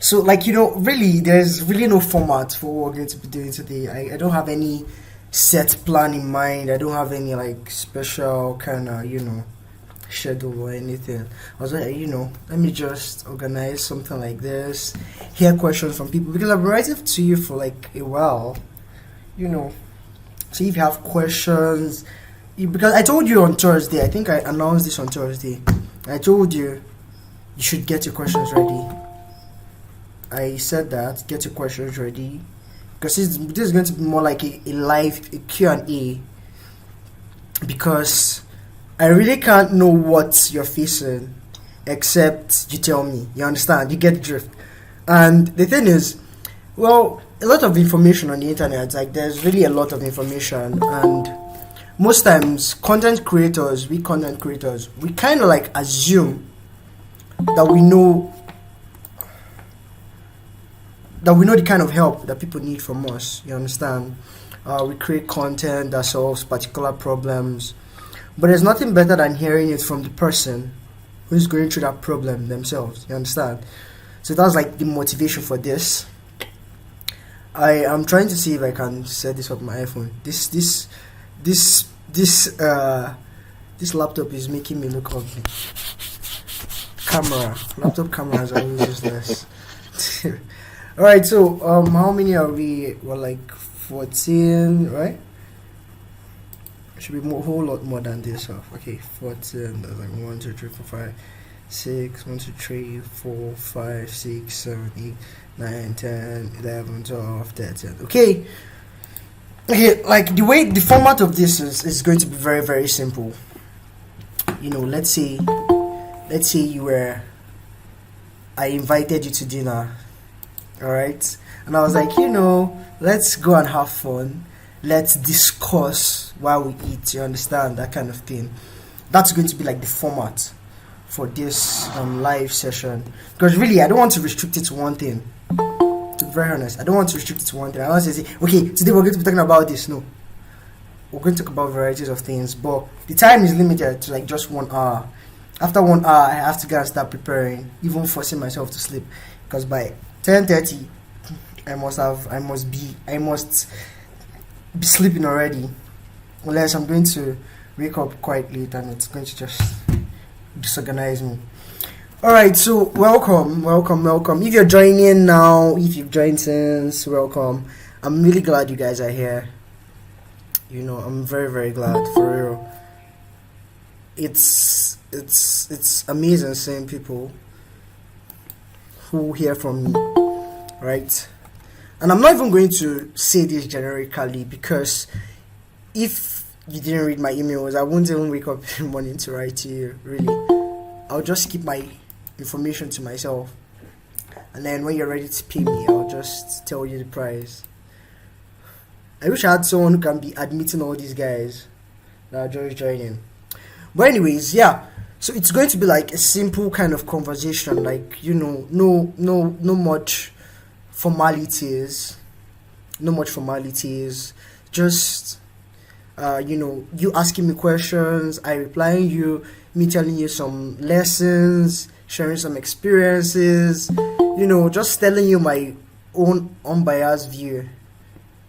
So, like, really, there's really no format for what we're going to be doing today. I don't have any set plan in mind. I don't have any, like, special kind of, schedule or anything. I was like, let me just organize something like this, hear questions from people, because I've been writing to you for, like, a while, So if you have questions, because I told you on Thursday, I think I announced this on Thursday, I told you should get your questions ready. I said that, get your questions ready, because this is going to be more like a live Q&A, because I really can't know what you're facing except you tell me. You understand? You get the drift. And the thing is, well, a lot of information on the internet, like there's really a lot of information, and most times we content creators, we kind of like assume that we know the kind of help that people need from us. You understand? We create content that solves particular problems, but there's nothing better than hearing it from the person who's going through that problem themselves. You understand? So that's like the motivation for this. I am trying to see if I can set this up on my iPhone. This laptop is making me look ugly. Laptop cameras are always useless. Alright, so how many are we? We're like 14, right? Should be a whole lot more than this. Okay, 14. That's like 1, 2, 3, 4, 5, 6. 1, 2, 3, 4, 5, 6, 7, 8, 9, 10, 11, 12, 13. Okay, like the format of this is going to be very, very simple. Let's say I invited you to dinner. Alright, and I was like, let's go and have fun. Let's discuss while we eat. You understand? That kind of thing. That's going to be like the format for this live session. Because really, I don't want to restrict it to one thing. To be very honest, I don't want to restrict it to one thing. I want to say, okay, today we're going to be talking about this. No, we're going to talk about varieties of things, but the time is limited to like just 1 hour. After 1 hour, I have to go and start preparing, even forcing myself to sleep, because by 10:30 I must be sleeping already, unless I'm going to wake up quite late and it's going to just disorganize me. Alright, so welcome. If you're joining now, if you've joined since, welcome. I'm really glad you guys are here. I'm very, very glad, for real. It's amazing seeing people who hear from me, right? And I'm not even going to say this generically, because if you didn't read my emails, I won't even wake up in the morning to write to you, really. I'll just keep my information to myself, and then when you're ready to pay me, I'll just tell you the price. I wish I had someone who can be admitting all these guys that are just joining. But anyways, yeah. So it's going to be like a simple kind of conversation, like no much formalities, just you asking me questions, I replying you, me telling you some lessons, sharing some experiences, just telling you my own unbiased view.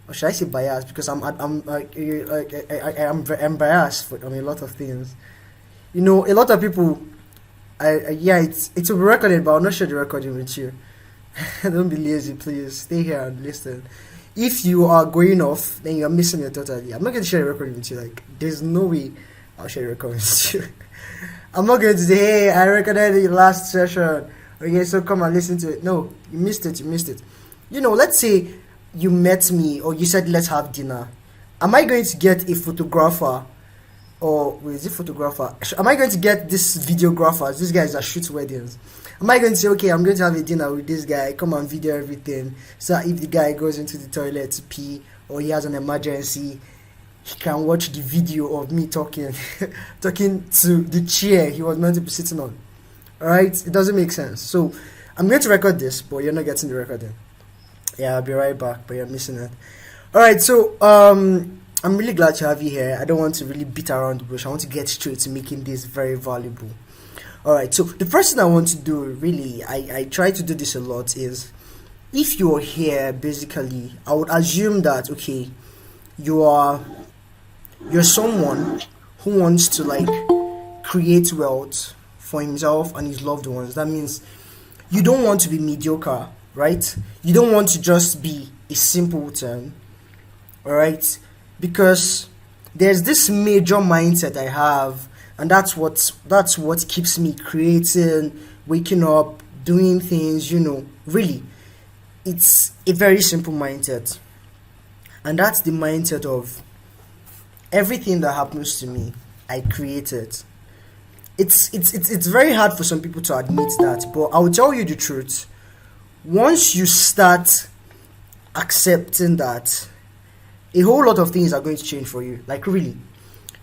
Or should I say biased? Because I'm biased for a lot of things. A lot of people, it's a recording, but I'll not share the recording with you. Don't be lazy, please. Stay here and listen. If you are going off, then you're missing it totally. I'm not going to share the recording with you. Like, there's no way I'll share the recording with you. I'm not going to say, hey, I recorded the last session. Okay, so come and listen to it. No, you missed it. Let's say you met me, or you said, let's have dinner. Am I going to get a photographer? Or is it photographer? Am I going to get this videographers, these guys that shoot weddings? Am I going to say, okay, I'm going to have a dinner with this guy, come and video everything, so if the guy goes into the toilet to pee or he has an emergency, he can watch the video of me talking to the chair he was meant to be sitting on. Alright? It doesn't make sense. So I'm going to record this, but you're not getting the recording. Yeah, I'll be right back, but you're missing it. Alright, so I'm really glad to have you here. I don't want to really beat around the bush. I want to get straight to making this very valuable. All right. So the first thing I want to do, really, I try to do this a lot, is if you're here, basically, I would assume that okay, you are you're someone who wants to like create wealth for himself and his loved ones. That means you don't want to be mediocre, right? You don't want to just be a simpleton, all right? Because there's this major mindset I have, and that's what keeps me creating, waking up, doing things. Really, it's a very simple mindset, and that's the mindset of everything that happens to me, I created. It's very hard for some people to admit that, but I will tell you the truth. Once you start accepting that, a whole lot of things are going to change for you. Like really,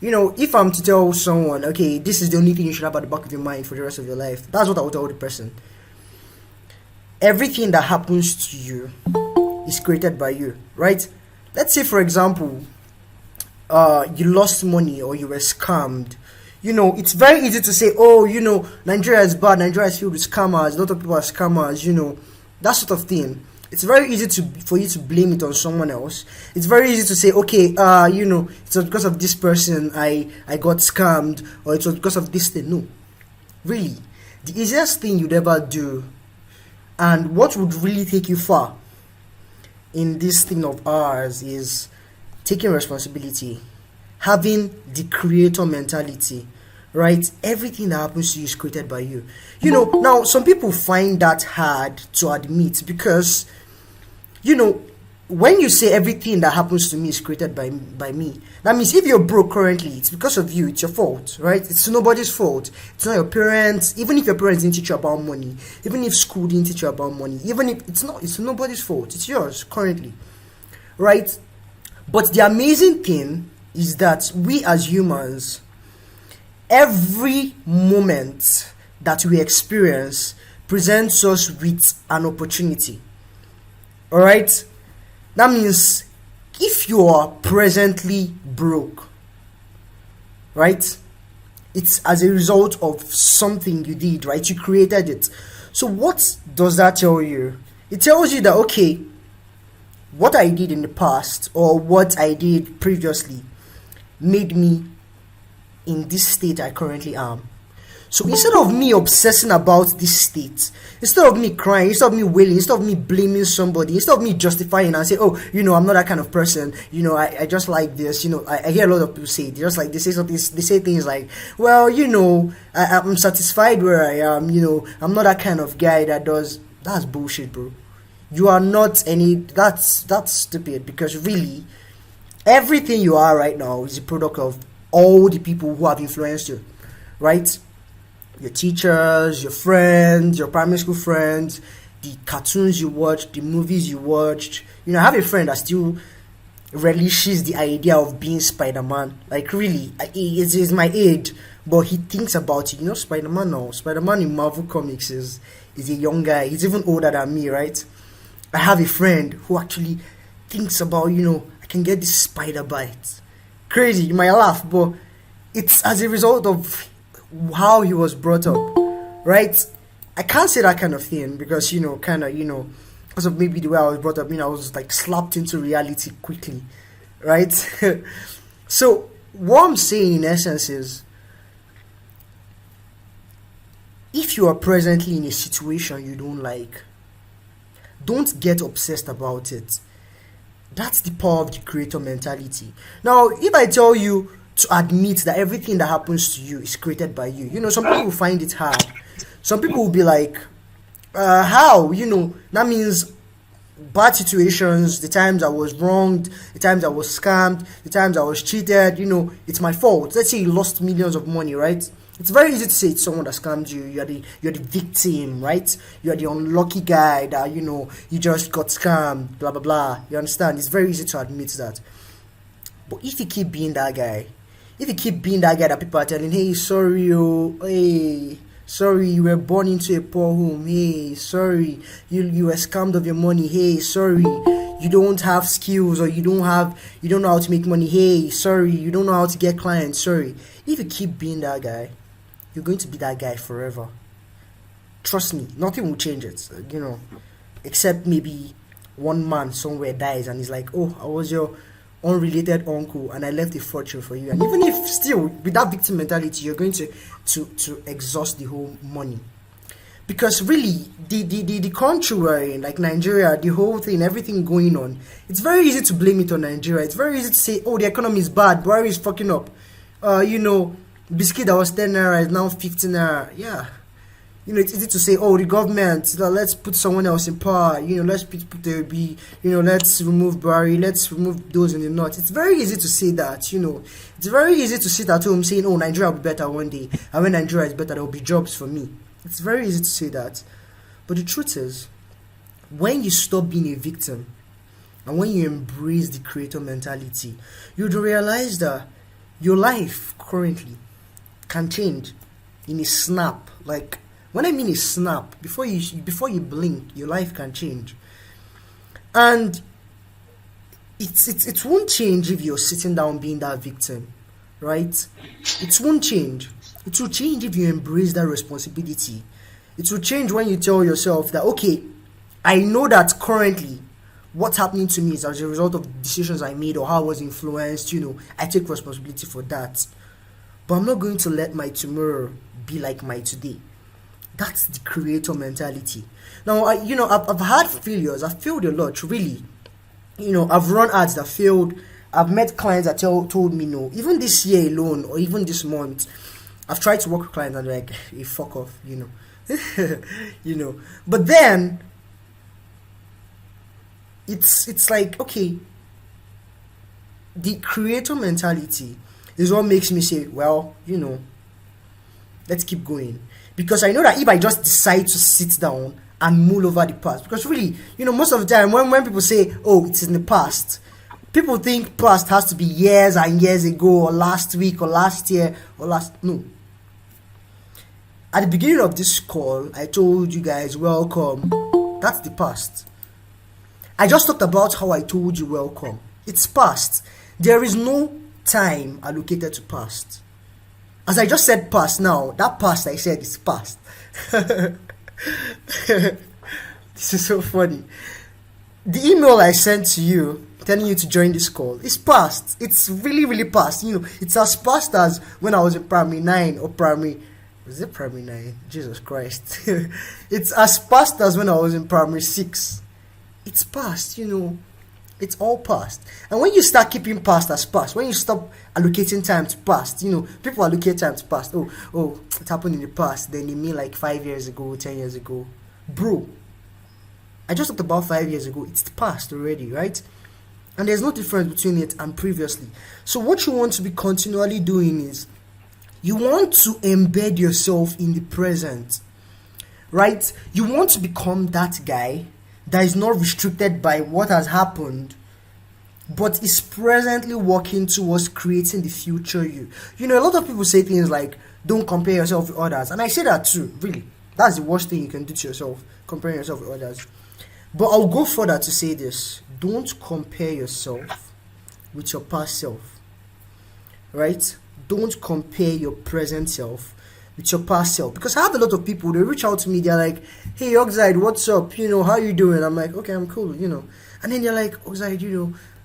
if I'm to tell someone, okay, this is the only thing you should have at the back of your mind for the rest of your life, that's what I would tell the person. Everything that happens to you is created by you, right? Let's say, for example, you lost money or you were scammed. It's very easy to say, oh, Nigeria is bad, Nigeria is filled with scammers, a lot of people are scammers, that sort of thing. It's very easy for you to blame it on someone else. It's very easy to say, okay, it was because of this person I got scammed, or it was because of this thing. No, really, the easiest thing you'd ever do, and what would really take you far in this thing of ours, is taking responsibility, having the creator mentality, right? Everything that happens to you is created by you. Now some people find that hard to admit because, when you say everything that happens to me is created by me, that means if you're broke currently, it's because of you, it's your fault, right? It's nobody's fault. It's not your parents, even if your parents didn't teach you about money, even if school didn't teach you about money, even if it's nobody's fault, it's yours currently, right? But the amazing thing is that we as humans, every moment that we experience presents us with an opportunity. All right? That means if you are presently broke, right? It's as a result of something you did, right? You created it. So what does that tell you? It tells you that, okay, what I did in the past or what I did previously made me in this state I currently am. So instead of me obsessing about this state, instead of me crying, instead of me wailing, instead of me blaming somebody, instead of me justifying and say, oh, I'm not that kind of person, I just like this, I hear a lot of people say, they say something, they say things like, well, I'm satisfied where I am, I'm not that kind of guy that does. That's bullshit, bro. You are not that's stupid, because really, everything you are right now is a product of all the people who have influenced you, right? Your teachers, your friends, your primary school friends, the cartoons you watched, the movies you watched. I have a friend that still relishes the idea of being Spider-Man. Like really, it's my age, but he thinks about it. Spider-Man now. Spider-Man in Marvel Comics is a young guy. He's even older than me, right? I have a friend who actually thinks about, I can get this spider bite. Crazy, you might laugh, but it's as a result of how he was brought up, right? I can't say that kind of thing because, because of maybe the way I was brought up, I was like slapped into reality quickly, right? So what I'm saying in essence is, if you are presently in a situation you don't like, don't get obsessed about it. That's the power of the creator mentality. Now, if I tell you to admit that everything that happens to you is created by you, some people will find it hard. Some people will be like, how? That means bad situations, the times I was wronged, the times I was scammed, the times I was cheated, it's my fault. Let's say you lost millions of money, right? It's very easy to say it's someone that scammed you. You're the victim, right? You're the unlucky guy that you just got scammed, blah blah blah. You understand? It's very easy to admit that. But if you keep being that guy, that people are telling, hey, sorry, hey, sorry, you were born into a poor home, hey, sorry, you were scammed of your money, hey, sorry, you don't have skills, or you don't know how to make money, hey, sorry, you don't know how to get clients, sorry. If you keep being that guy, you're going to be that guy forever. Trust me, nothing will change it. Except maybe one man somewhere dies and he's like, oh, I was your unrelated uncle and I left a fortune for you. And even if still with that victim mentality, you're going to exhaust the whole money. Because really, the country we're in, like Nigeria, the whole thing, everything going on, it's very easy to blame it on Nigeria. It's very easy to say, oh, the economy is bad, Buhari is fucking up. Biscuit that was 10 naira is now 15 naira. Yeah. It's easy to say, oh, the government, let's put someone else in power. Let's put let's remove Buhari, let's remove those in the north. It's very easy to say that, It's very easy to sit at home saying, oh, Nigeria will be better one day. And when Nigeria is better, there will be jobs for me. It's very easy to say that. But the truth is, when you stop being a victim and when you embrace the creator mentality, you'd realize that your life currently can change in a snap. Like, when I mean a snap, before you blink, your life can change. And it won't change if you're sitting down being that victim, right? It won't change. It will change if you embrace that responsibility. It will change when you tell yourself that, okay, I know that currently what's happening to me is as a result of decisions I made or how I was influenced. I take responsibility for that. But I'm not going to let my tomorrow be like my today. That's the creator mentality. Now, I've had failures. I've failed a lot, really. I've run ads that failed. I've met clients that told me no. Even this year alone, or even this month, I've tried to work with clients and they're like, hey, fuck off, But then, it's like, okay, the creator mentality is what makes me say, well, let's keep going. Because I know that if I just decide to sit down and mull over the past, because really, most of the time when people say, oh, it's in the past, people think past has to be years and years ago, or last week, or last year, no. At the beginning of this call, I told you guys, welcome. That's the past. I just talked about how I told you welcome. It's past. There is no time allocated to past. As I just said past now, that past I said is past. This is so funny. The email I sent to you telling you to join this call is past. It's really, really past. It's as past as when I was in primary 9 or was it primary 9? Jesus Christ. It's as past as when I was in primary 6. It's past, It's all past. And when you start keeping past as past, when you stop allocating time to past, people allocate time to past. Oh, it happened in the past. Then you mean like 5 years ago, 10 years ago. Bro, I just talked about 5 years ago. It's the past already, right? And there's no difference between it and previously. So what you want to be continually doing is, you want to embed yourself in the present, right? You want to become that guy that is not restricted by what has happened, but is presently working towards creating the future you. A lot of people say things like, don't compare yourself with others. And I say that too, really. That's the worst thing you can do to yourself, comparing yourself with others. But I'll go further to say this. Don't compare yourself with your past self, right? Don't compare your present self with your past self. Because I have a lot of people, they reach out to me, they're like, hey, Oxide, what's up? How you doing? I'm like, okay, I'm cool, And then they're like, Oxide,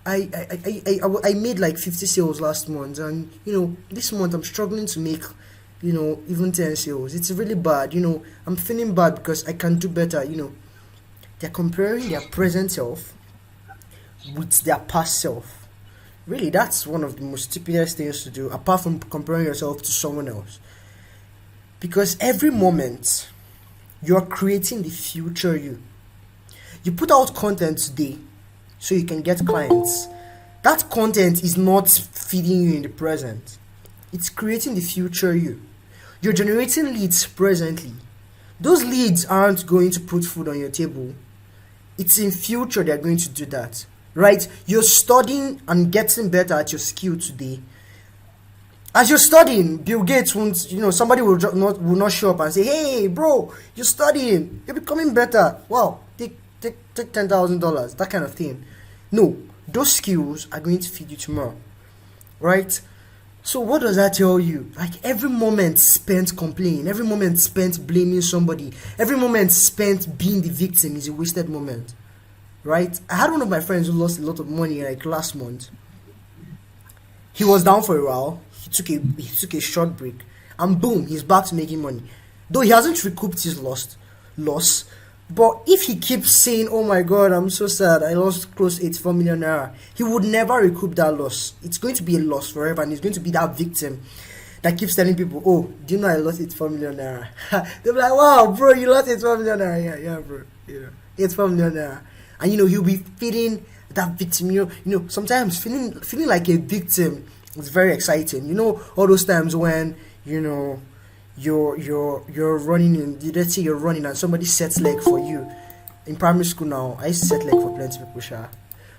I made like 50 sales last month. And, this month I'm struggling to make, even 10 sales. It's really bad. I'm feeling bad because I can do better. They're comparing their present self with their past self. Really, that's one of the most stupidest things to do, apart from comparing yourself to someone else. Because every moment, you're creating the future you. You put out content today so you can get clients. That content is not feeding you in the present. It's creating the future you. You're generating leads presently. Those leads aren't going to put food on your table. It's in future they're going to do that. Right? You're studying and getting better at your skill today. As you're studying, Bill Gates won't, somebody will not show up and say, hey, bro, you're studying. You're becoming better. Wow, take $10,000, that kind of thing. No, those skills are going to feed you tomorrow. Right? So what does that tell you? Like every moment spent complaining, every moment spent blaming somebody, every moment spent being the victim is a wasted moment, right? I had one of my friends who lost a lot of money like last month. He was down for a while. He took a short break, and boom, he's back to making money. Though he hasn't recouped his loss, but if he keeps saying, "Oh my God, I'm so sad, I lost close to 84 million naira," he would never recoup that loss. It's going to be a loss forever, and he's going to be that victim that keeps telling people, "Oh, do you know I lost 84 million naira?" They'll be like, "Wow, bro, you lost 84 million naira." Yeah, yeah, bro. 84 million naira, and he'll be feeling that victim. Sometimes feeling like a victim is very exciting. All those times when you're running let's say you're running and somebody sets leg for you. In primary school now, I used to set leg for plenty of people, sure.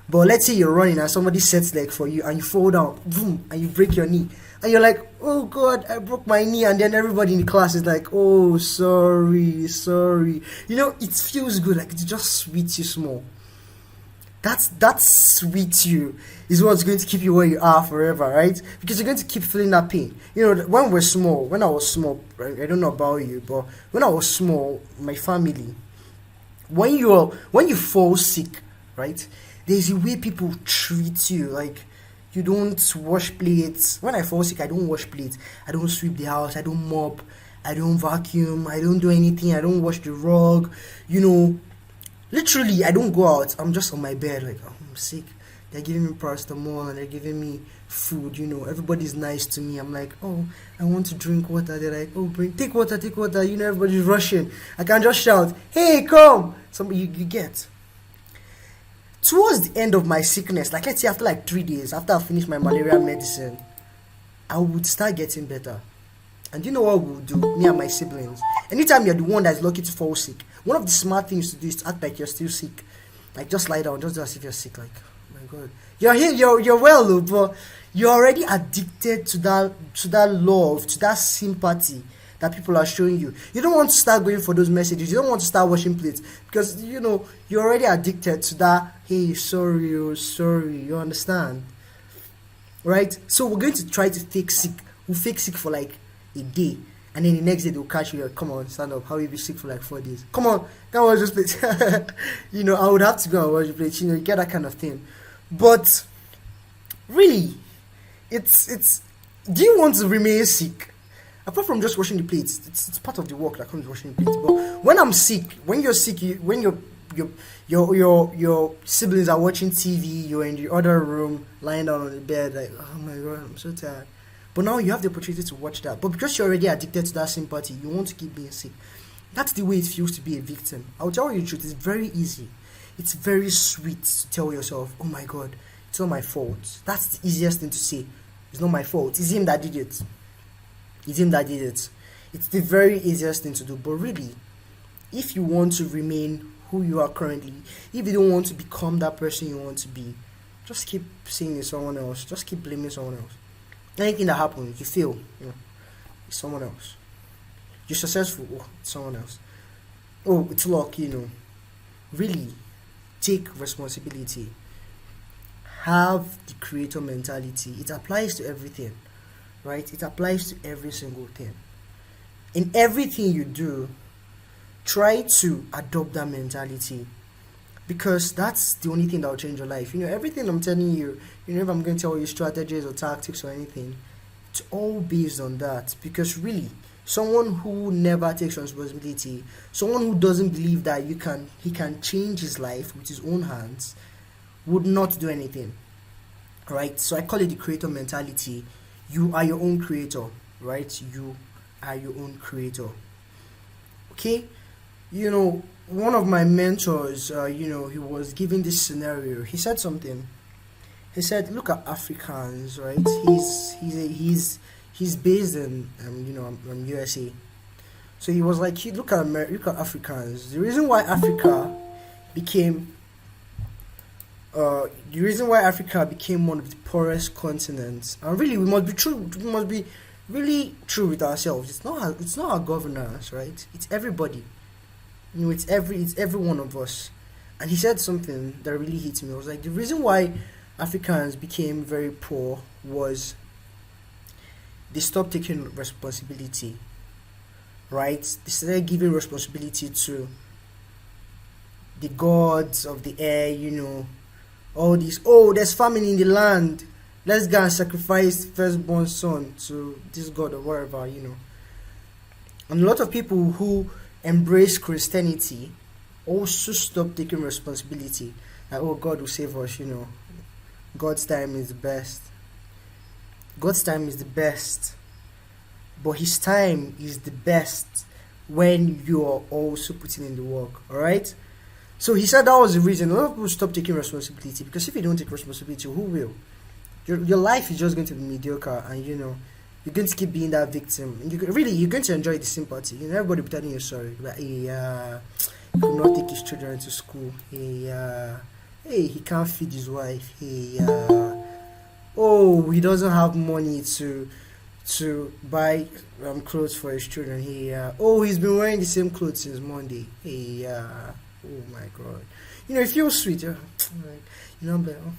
But let's say you're running and somebody sets leg for you and you fall down, boom, and you break your knee. And you're like, "Oh God, I broke my knee." And then everybody in the class is like, "Oh, sorry, sorry." It feels good, like it just sweets you small. That sweet you is what's going to keep you where you are forever, right? Because you're going to keep feeling that pain. When I was small, right? I don't know about you, but when I was small, my family, when you fall sick, right? There's a way people treat you, like you don't wash plates. When I fall sick, I don't wash plates. I don't sweep the house. I don't mop. I don't vacuum. I don't do anything. I don't wash the rug. Literally, I don't go out. I'm just on my bed, like, "Oh, I'm sick." They're giving me paracetamol and they're giving me food. Everybody's nice to me. I'm like, "Oh, I want to drink water." They're like, "Oh, take water, take water." Everybody's rushing. I can just shout, "Hey, come!" Somebody, you get. Towards the end of my sickness, like let's say after like 3 days, after I finish my malaria medicine, I would start getting better. And you know what we'll do, me and my siblings? Anytime you're the one that's lucky to fall sick, one of the smart things to do is to act like you're still sick. Like just lie down, just do as if you're sick. Like, "Oh my God, you're here, you're well, but you're already addicted to that love, to that sympathy that people are showing you. You don't want to start going for those messages. You don't want to start washing plates because you're already addicted to that. Hey, sorry, oh, sorry. You understand, right? So we're going to try to fake sick. We'll fake sick for like a day, and then the next day they'll catch you. Like, "Come on, stand up. How will you be sick for like 4 days? Come on, can't wash this plate." I would have to go and wash the plate. You get that kind of thing. But really, it's. Do you want to remain sick? Apart from just washing the plates, it's part of the work that comes with washing the plates. But when I'm sick, when you're sick, when your siblings are watching TV, you're in the other room, lying down on the bed, like, "Oh my God, I'm so tired." But now you have the opportunity to watch that. But because you're already addicted to that sympathy, you want to keep being sick. That's the way it feels to be a victim. I'll tell you the truth, it's very easy. It's very sweet to tell yourself, "Oh my God, it's not my fault." That's the easiest thing to say. "It's not my fault. It's him that did it. It's him that did it." It's the very easiest thing to do. But really, if you want to remain who you are currently, if you don't want to become that person you want to be, just keep saying it's someone else. Just keep blaming someone else. Anything that happens, you fail, it's someone else. You're successful, oh, it's someone else. Oh, it's luck, Really, take responsibility. Have the creator mentality. It applies to everything, right? It applies to every single thing. In everything you do, try to adopt that mentality. Because that's the only thing that will change your life. Everything I'm telling you, if I'm going to tell you strategies or tactics or anything, it's all based on that. Because really, someone who never takes responsibility, someone who doesn't believe that he can change his life with his own hands, would not do anything. Right? So I call it the creator mentality. You are your own creator, right? You are your own creator. Okay? One of my mentors, he was giving this scenario. He said something. He said, "Look at Africans, right? He's based in USA. So he was like, look at Africans. The reason why Africa became one of the poorest continents, and really we must be true. We must be really true with ourselves. It's not our governors, right? It's everybody. It's every one of us." And he said something that really hit me. It was like, the reason why Africans became very poor was they stopped taking responsibility, right? They started giving responsibility to the gods of the air, all these, oh, there's famine in the land, let's go and sacrifice firstborn son to this god or whatever. And a lot of people who embrace Christianity also stop taking responsibility. Like, oh, God will save us, God's time is the best. God's time is the best. But his time is the best when you are also putting in the work. Alright? So he said that was the reason a lot of people stop taking responsibility, because if you don't take responsibility, who will? Your life is just going to be mediocre, and you're going to keep being that victim. And you're going to enjoy the sympathy. Everybody will be telling you sorry. Like, hey, he could not take his children to school. Hey, he can't feed his wife. Hey, oh, he doesn't have money to buy clothes for his children. Hey, oh, he's been wearing the same clothes since Monday. Hey, oh my God. It feels sweet. Like, I'm like, oh.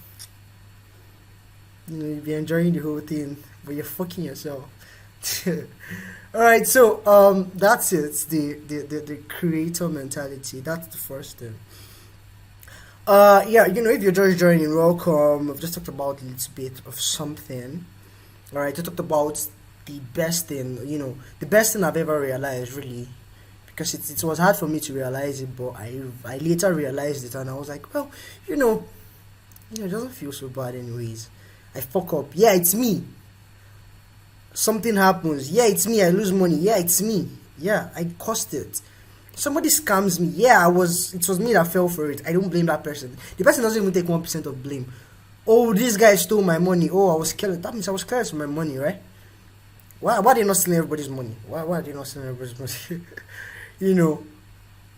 You'll be enjoying the whole thing, but you're fucking yourself. Alright, so that's it. The creator mentality. That's the first thing. If you're just joining, welcome. I've just talked about a little bit of something. Alright, I talked about the best thing, the best thing I've ever realized, really. Because it was hard for me to realize it, but I later realized it, and I was like, well, it doesn't feel so bad anyways. I fuck up. Yeah, it's me. Something happens. Yeah, it's me. I lose money. Yeah, it's me. Yeah, I caused it. Somebody scams me. Yeah, it was me that fell for it. I don't blame that person. The person doesn't even take 1% of blame. Oh, this guy stole my money. Oh, I was careless. That means I was careless with my money, right? Why are they not stealing everybody's money? Why are they not stealing everybody's money?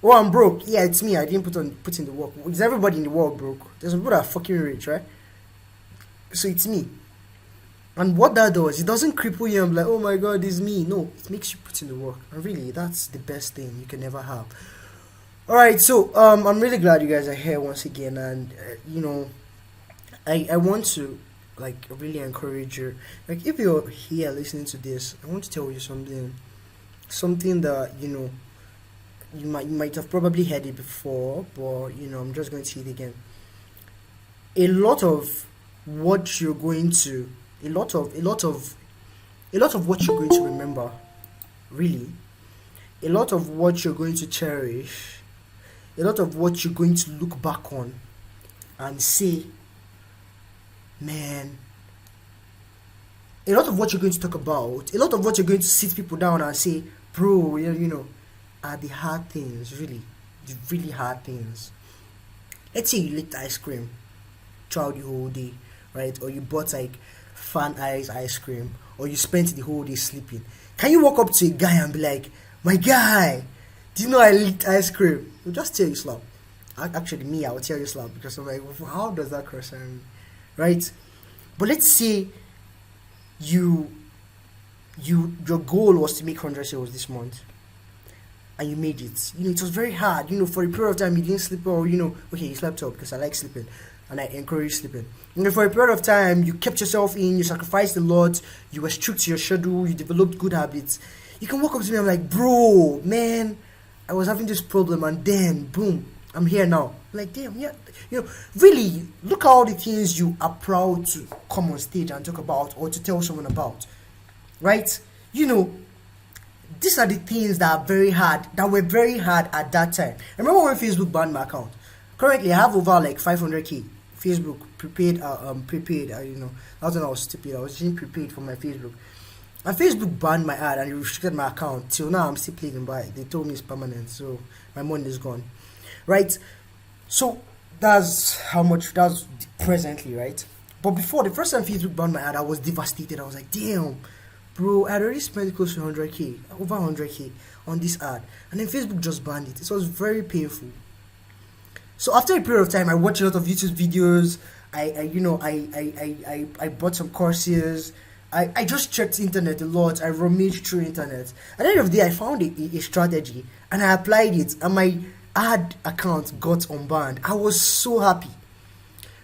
Oh, I'm broke. Yeah, it's me. I didn't put in the work. Is everybody in the world broke? There's people that are fucking rich, right? So it's me. And what that does, it doesn't cripple you and be like, oh my God, it's me. No, it makes you put in the work. And really, that's the best thing you can ever have. Alright, so I'm really glad you guys are here once again. And, I want to, really encourage you. If you're here listening to this, I want to tell you something. Something that, you might have probably heard it before, but, I'm just going to say it again. A lot of what you're going to what you're going to remember, really, a lot of what you're going to cherish, a lot of what you're going to look back on and say, man, a lot of what you're going to talk about, a lot of what you're going to sit people down and say, bro, are the hard things, really, the really hard things. Let's say you licked ice cream throughout the whole day, right? Or you bought Fan ice cream, or you spent the whole day sleeping. Can you walk up to a guy and be like, my guy, do you know I licked ice cream? He'll just tell you slap. Actually, me, I will tell you slap, because I'm like, how does that cross me? Right? But let's say your goal was to make 100 sales this month, and you made it. It was very hard. For a period of time you didn't sleep, or okay, you slept up because I like sleeping and I encourage sleeping. For a period of time you kept yourself in, you sacrificed a lot, you were strict to your schedule, you developed good habits. You can walk up to me and be like, bro, man, I was having this problem, and then boom, I'm here now. Like, damn, yeah, really look at all the things you are proud to come on stage and talk about, or to tell someone about, right? These are the things that are very hard, that were very hard at that time. I remember when Facebook banned my account. Currently, I have over 500k Facebook prepaid. That's when I was stupid. I was using prepaid for my Facebook, and Facebook banned my ad and restricted my account. Till now, I'm still playing by. They told me it's permanent, so my money is gone, right? So that's how much that's presently, right? But before, the first time Facebook banned my ad, I was devastated. I was like, damn, bro, I already spent close to 100k, over 100k on this ad, and then Facebook just banned it. It was very painful. So after a period of time, I watched a lot of YouTube videos. I bought some courses. I just checked internet a lot. I rummaged through internet. At the end of the day, I found a strategy, and I applied it, and my ad account got unbanned. I was so happy,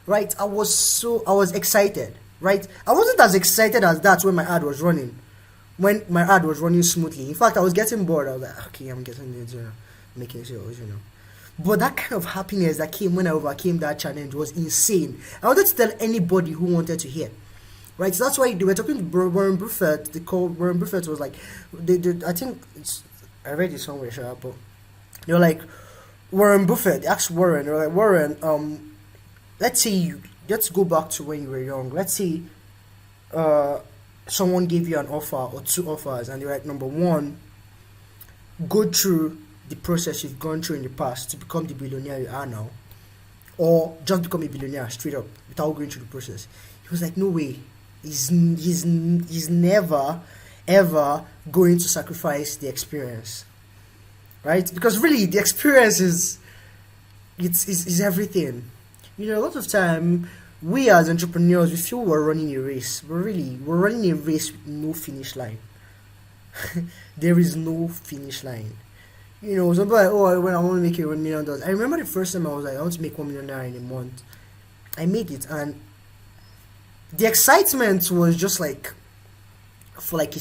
right? I was excited, right? I wasn't as excited as that when my ad was running, when my ad was running smoothly. In fact, I was getting bored. I was like, okay, I'm getting it, making sales, But that kind of happiness that came when I overcame that challenge was insane. I wanted to tell anybody who wanted to hear. Right, so that's why they were talking to Warren Buffett. Warren Buffett was like, I think I read it somewhere, sure, but they were like, Warren Buffett asked Warren, they were like, Warren, let's go back to when you were young. Let's say, someone gave you an offer or two offers, and you're like, number one, go through the process you've gone through in the past to become the billionaire you are now, or just become a billionaire straight up without going through the process. He was like, no way. He's never ever going to sacrifice the experience, right? Because really, the experience is everything. A lot of time we as entrepreneurs, we feel we're running a race, but really we're running a race with no finish line. There is no finish line. Somebody like, oh, when I want to make $1 million. I remember the first time I was like, I want to make $1 million in a month. I made it, and the excitement was just like for like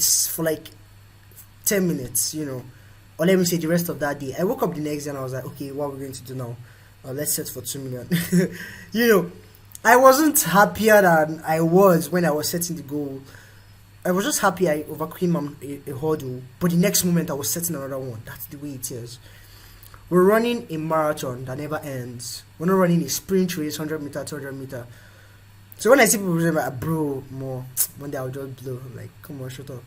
10 minutes, or let me say the rest of that day. I woke up the next day and I was like, okay, what are we going to do now? Let's set for 2 million. I wasn't happier than I was when I was setting the goal. I was just happy I overcame a hurdle, but the next moment I was setting another one. That's the way it is. We're running a marathon that never ends. We're not running a sprint race, 100 meter, 200 meter. So when I see people saying like, bro, more, one day I'll just blow. I'm like, come on, shut up.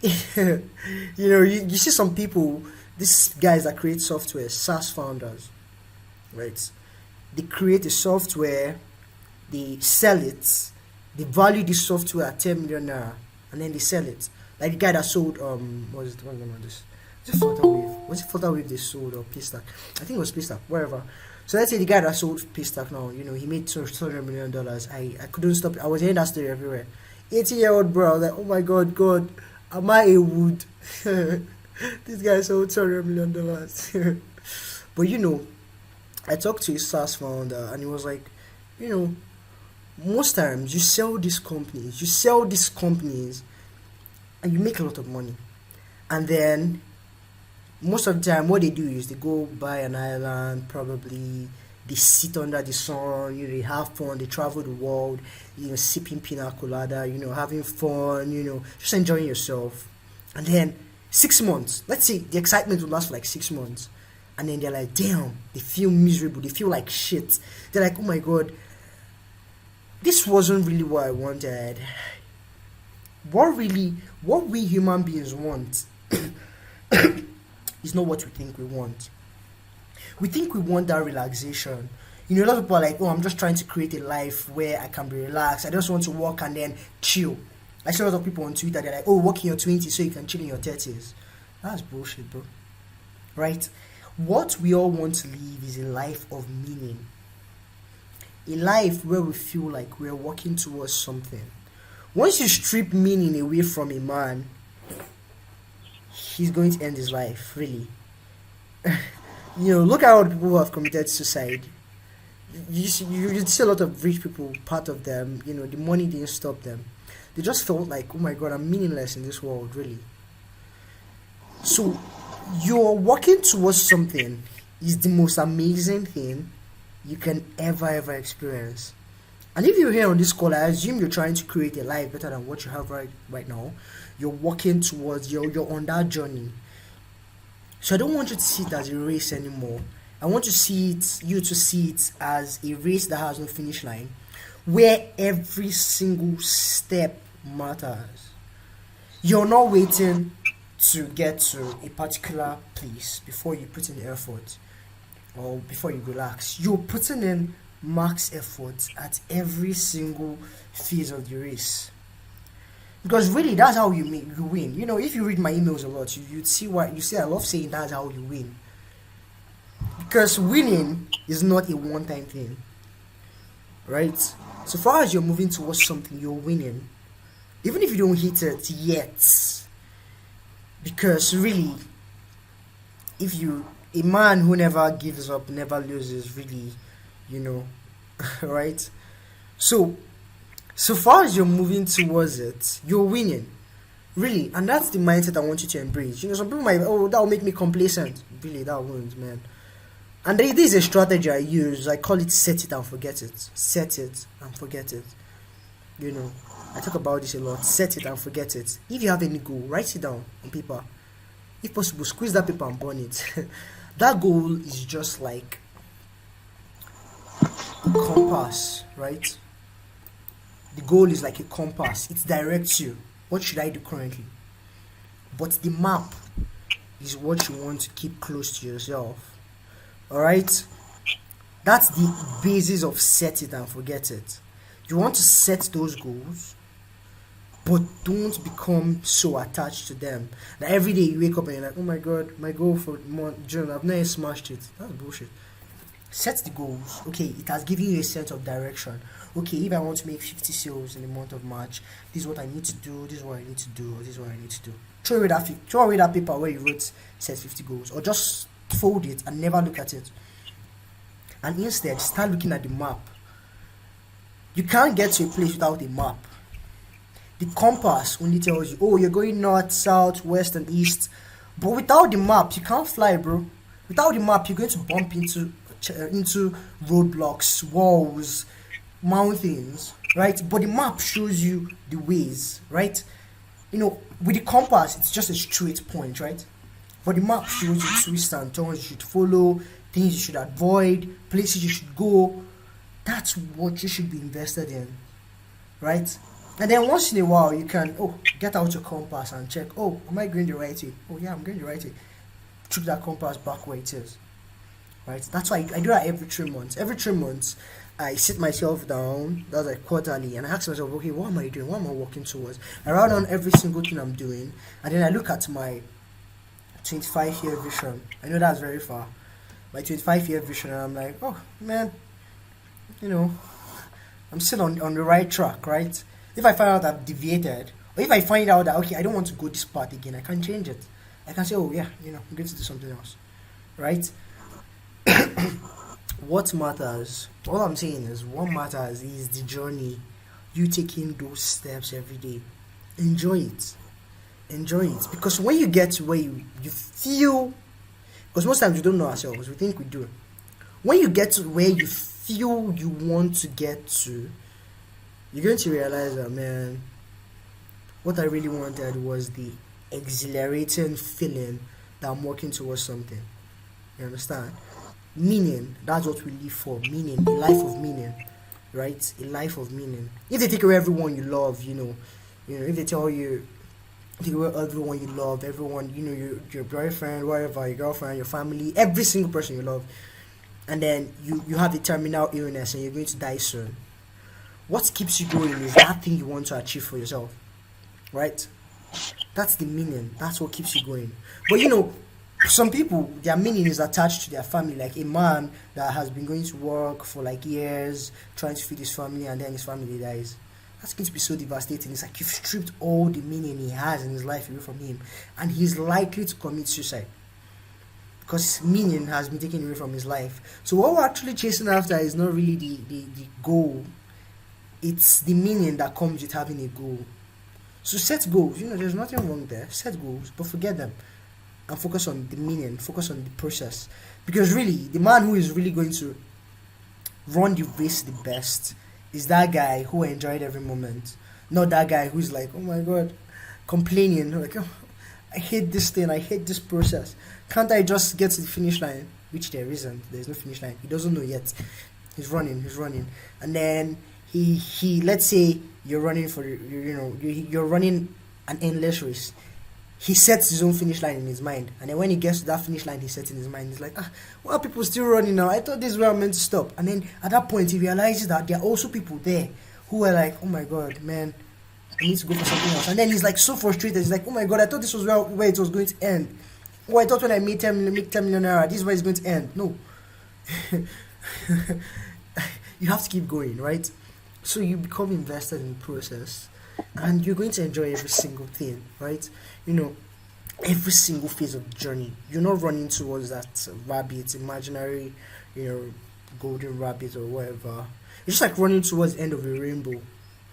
You see some people, these guys that create software, SaaS founders, right? They create a software, they sell it, they value the software at 10 million naira, and then they sell it. Like the guy that sold what is it? What's the name of this? Was it Flutterwave? Was it Flutterwave they sold, or Paystack? I think it was Paystack, wherever. So let's say the guy that sold Paystack now, he made $200 million. I couldn't stop it. I was hearing that story everywhere. 80-year-old bro, I was like, oh my God, am I a wood? This guy sold $200 million. But I talked to his SaaS founder, and he was like, most times you sell these companies, and you make a lot of money. And then most of the time what they do is they go buy an island, probably they sit under the sun, they have fun, they travel the world, sipping pina colada, having fun, just enjoying yourself. And then 6 months, let's say the excitement will last for like 6 months, and then they're like, damn, they feel miserable, they feel like shit. They're like, oh my God, this wasn't really what I wanted. What we human beings want is not what we think we want. We think we want that relaxation. A lot of people are like, oh, I'm just trying to create a life where I can be relaxed. I just want to work and then chill. I see a lot of people on Twitter, they're like, oh, work in your 20s so you can chill in your 30s. That's bullshit, bro. Right? What we all want to live is a life of meaning. A life where we feel like we're working towards something. Once you strip meaning away from a man, he's going to end his life, really. Look at how people who have committed suicide. You see a lot of rich people, part of them, the money didn't stop them. They just felt like, oh my God, I'm meaningless in this world, really. So, you're working towards something is the most amazing thing you can ever experience. And if you're here on this call, I assume you're trying to create a life better than what you have right now. You're working towards, you're on that journey. So I don't want you to see it as a race anymore. I want you to see it as a race that has no finish line, where every single step matters. You're not waiting to get to a particular place before you put in effort or before you relax. You're putting in max effort at every single phase of the race. Because really, that's how you win. If you read my emails a lot, you'd see what you see. I love saying that's how you win. Because winning is not a one-time thing, right? So far as you're moving towards something, you're winning, even if you don't hit it yet. Because really, a man who never gives up, never loses, really, right? So far as you're moving towards it, you're winning. Really, and that's the mindset I want you to embrace. Some people might, oh, that will make me complacent. Really, that won't, man. And this is a strategy I use. I call it set it and forget it. Set it and forget it. You know, I talk about this a lot. Set it and forget it. If you have any goal, write it down on paper. If possible, squeeze that paper and burn it. That goal is just like a compass, right? The goal is like a compass. It directs you. What should I do currently? But the map is what you want to keep close to yourself. Alright? That's the basis of set it and forget it. You want to set those goals, but don't become so attached to them that every day you wake up and you're like, oh my god, my goal for June, I've not even smashed it. That's bullshit. Set the goals. Okay, it has given you a sense of direction. Okay, if I want to make 50 sales in the month of March, this is what I need to do, this is what I need to do, this is what I need to do. Throw away that paper where you wrote set 50 goals, or just fold it and never look at it. And instead, start looking at the map. You can't get to a place without a map. The compass only tells you, oh, you're going north, south, west, and east. But without the map, you can't fly, bro. Without the map, you're going to bump into roadblocks, walls, mountains, right? But the map shows you the ways, right? With the compass, it's just a straight point, right? But the map shows you twists and turns you should follow, things you should avoid, places you should go. That's what you should be invested in, right? And then once in a while, you can, get out your compass and check, am I going the right way? Oh yeah, I'm going the right way. Trick that compass back where it is, right? That's why I do that every 3 months. Every 3 months, I sit myself down, that's like quarterly, and I ask myself, okay, what am I doing? What am I working towards? I write down every single thing I'm doing, and then I look at my 25-year vision. I know that's very far. My 25-year vision, and I'm like, oh man, I'm still on the right track, right? If I find out I've deviated, or if I find out that, okay, I don't want to go this path again, I can change it. I can say, oh yeah, I'm going to do something else, right? What matters, all I'm saying is, what matters is the journey. You taking those steps every day. Enjoy it. Because when you get to where you feel, because most times we don't know ourselves, we think we do. When you get to where you feel you want to get to, you're going to realize that, man, what I really wanted was the exhilarating feeling that I'm working towards something. You understand? Meaning, that's what we live for. Meaning, a life of meaning, right? A life of meaning. If they take away everyone you love, if they tell you, take away everyone you love, everyone, your boyfriend, whatever, your girlfriend, your family, every single person you love, and then you have a terminal illness and you're going to die soon. What keeps you going is that thing you want to achieve for yourself, right? That's the meaning. That's what keeps you going. But some people, their meaning is attached to their family, like a man that has been going to work for like years, trying to feed his family, and then his family dies. That's going to be so devastating. It's like you've stripped all the meaning he has in his life away from him, and he's likely to commit suicide because his meaning has been taken away from his life. So what we're actually chasing after is not really the goal. It's the meaning that comes with having a goal. So set goals. There's nothing wrong there. Set goals, but forget them and focus on the meaning, focus on the process. Because really, the man who is really going to run the race the best is that guy who enjoyed every moment. Not that guy who's like, oh my god, complaining, like, oh, I hate this thing, I hate this process. Can't I just get to the finish line? Which there isn't. There's no finish line. He doesn't know yet. He's running. And then he let's say you're running for, you're running an endless race. He sets his own finish line in his mind, and then when he gets to that finish line he sets in his mind, he's like, why are people still running now? I thought this is where I'm meant to stop. And then at that point he realizes that there are also people there who are like, oh my god, man, I need to go for something else. And then he's like so frustrated. He's like, oh my god, I thought this was where it was going to end. Oh, I thought when I make 10 million naira, this is where it's going to end. No. You have to keep going, right? So you become invested in the process, and you're going to enjoy every single thing, right? Every single phase of the journey. You're not running towards that rabbit, imaginary, golden rabbit or whatever. It's just like running towards the end of a rainbow.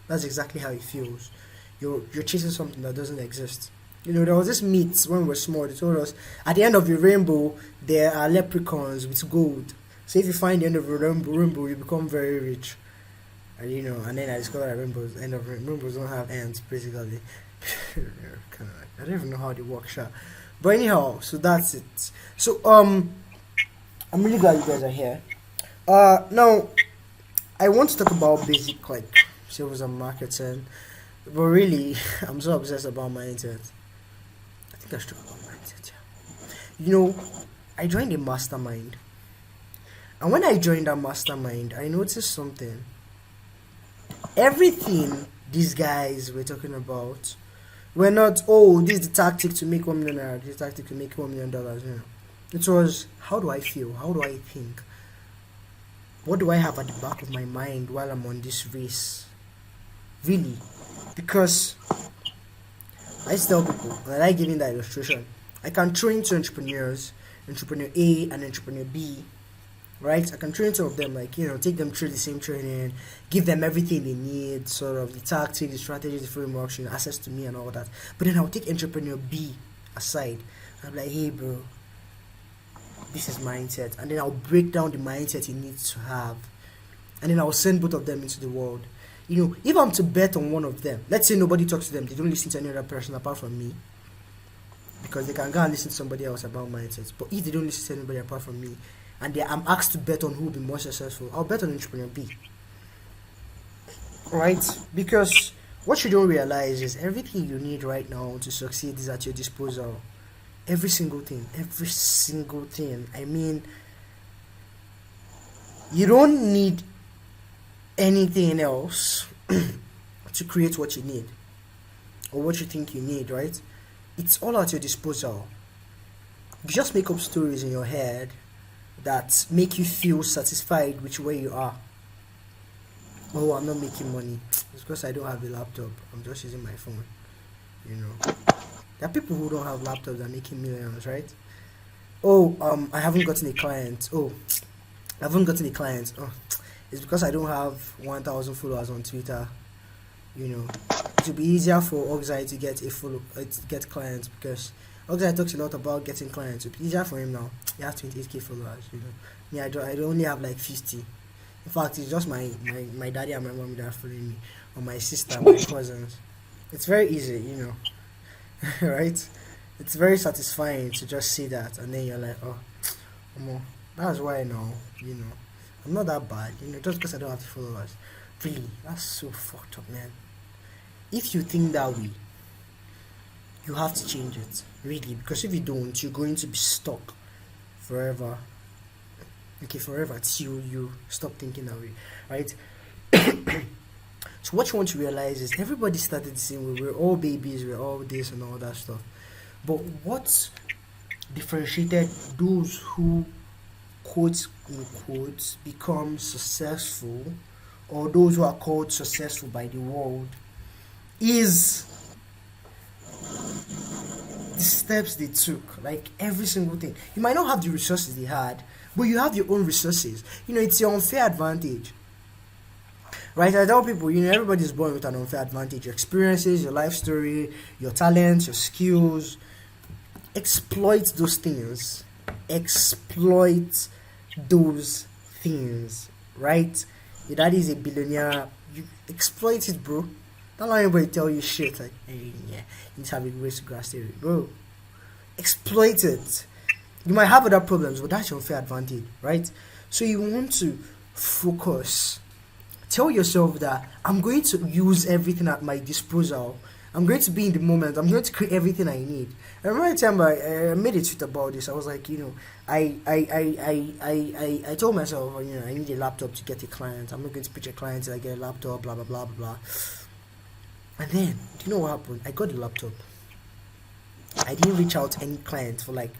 That's exactly how it feels. you're chasing something that doesn't exist. There was this myth when we were small. They told us at the end of the rainbow there are leprechauns with gold. So if you find the end of a rainbow, you become very rich. And then I discovered that rainbows don't have ends, basically. Kind of like, I don't even know how they work, sure. But anyhow, so that's it. So I'm really glad you guys are here. Now I want to talk about basic like sales and marketing, but really I'm so obsessed about mindset. I think I should talk about mindset. Yeah. I joined a mastermind, and when I joined that mastermind, I noticed something. Everything these guys were talking about were not, oh, this is the tactic to make $1 million, this is the tactic to make $1 million. It was, how do I feel? How do I think? What do I have at the back of my mind while I'm on this race? Really? Because I tell people, and I like giving that illustration, I can train two entrepreneurs, entrepreneur A and entrepreneur B, right? I can train two of them, like, take them through the same training, give them everything they need, sort of the tactics, the strategies, the frameworks, access to me and all that. But then I'll take entrepreneur B aside. I'm like, hey, bro, this is mindset. And then I'll break down the mindset he needs to have. And then I'll send both of them into the world. If I'm to bet on one of them, let's say nobody talks to them, they don't listen to any other person apart from me, because they can go and listen to somebody else about mindsets. But if they don't listen to anybody apart from me, and I'm asked to bet on who will be more successful, I'll bet on entrepreneur B. Right? Because what you don't realize is everything you need right now to succeed is at your disposal. Every single thing. Every single thing. I mean, you don't need anything else to create what you need or what you think you need, right? It's all at your disposal. You just make up stories in your head that make you feel satisfied with where you are. Oh, I'm not making money. It's because I don't have a laptop. I'm just using my phone. There are people who don't have laptops that are making millions, right? Oh, I haven't gotten a client. Oh, I haven't gotten a client. Oh, it's because I don't have 1,000 followers on Twitter. It will be easier for Oxide to get clients, because Oxide talks a lot about getting clients. It will be easier for him now. He has 28k followers. Me, I only have like 50. In fact, it's just my daddy and my mom that are following me, or my sister, my cousins. It's very easy, right? It's very satisfying to just see that, and then you're like, oh, that's why now, I'm not that bad, just because I don't have the followers. Really, that's so fucked up, man. If you think that way, you have to change it, really, because if you don't, you're going to be stuck forever. Okay, forever, till you stop thinking that way, right? So what you want to realize is everybody started the same way. We're all babies, we're all this and all that stuff. But what differentiated those who, quote unquote, become successful, or those who are called successful by the world, is the steps they took. Like every single thing. You might not have the resources they had, but you have your own resources. It's your unfair advantage. Right? I tell people, everybody's born with an unfair advantage. Your experiences, your life story, your talents, your skills. Exploit those things. Exploit those things. Right? Your daddy is a billionaire. You exploit it, bro. Don't let anybody tell you shit like, hey, yeah, you need to have a race to grass theory. Bro, exploit it. You might have other problems, but that's your unfair advantage, right? So you want to focus. Tell yourself that I'm going to use everything at my disposal. I'm going to be in the moment. I'm going to create everything I need. I remember the time I made a tweet about this. I was like, I told myself, I need a laptop to get a client. I'm not going to pitch a client till I get a laptop, blah, blah, blah, blah, blah. And then, do you know what happened? I got the laptop. I didn't reach out to any client for like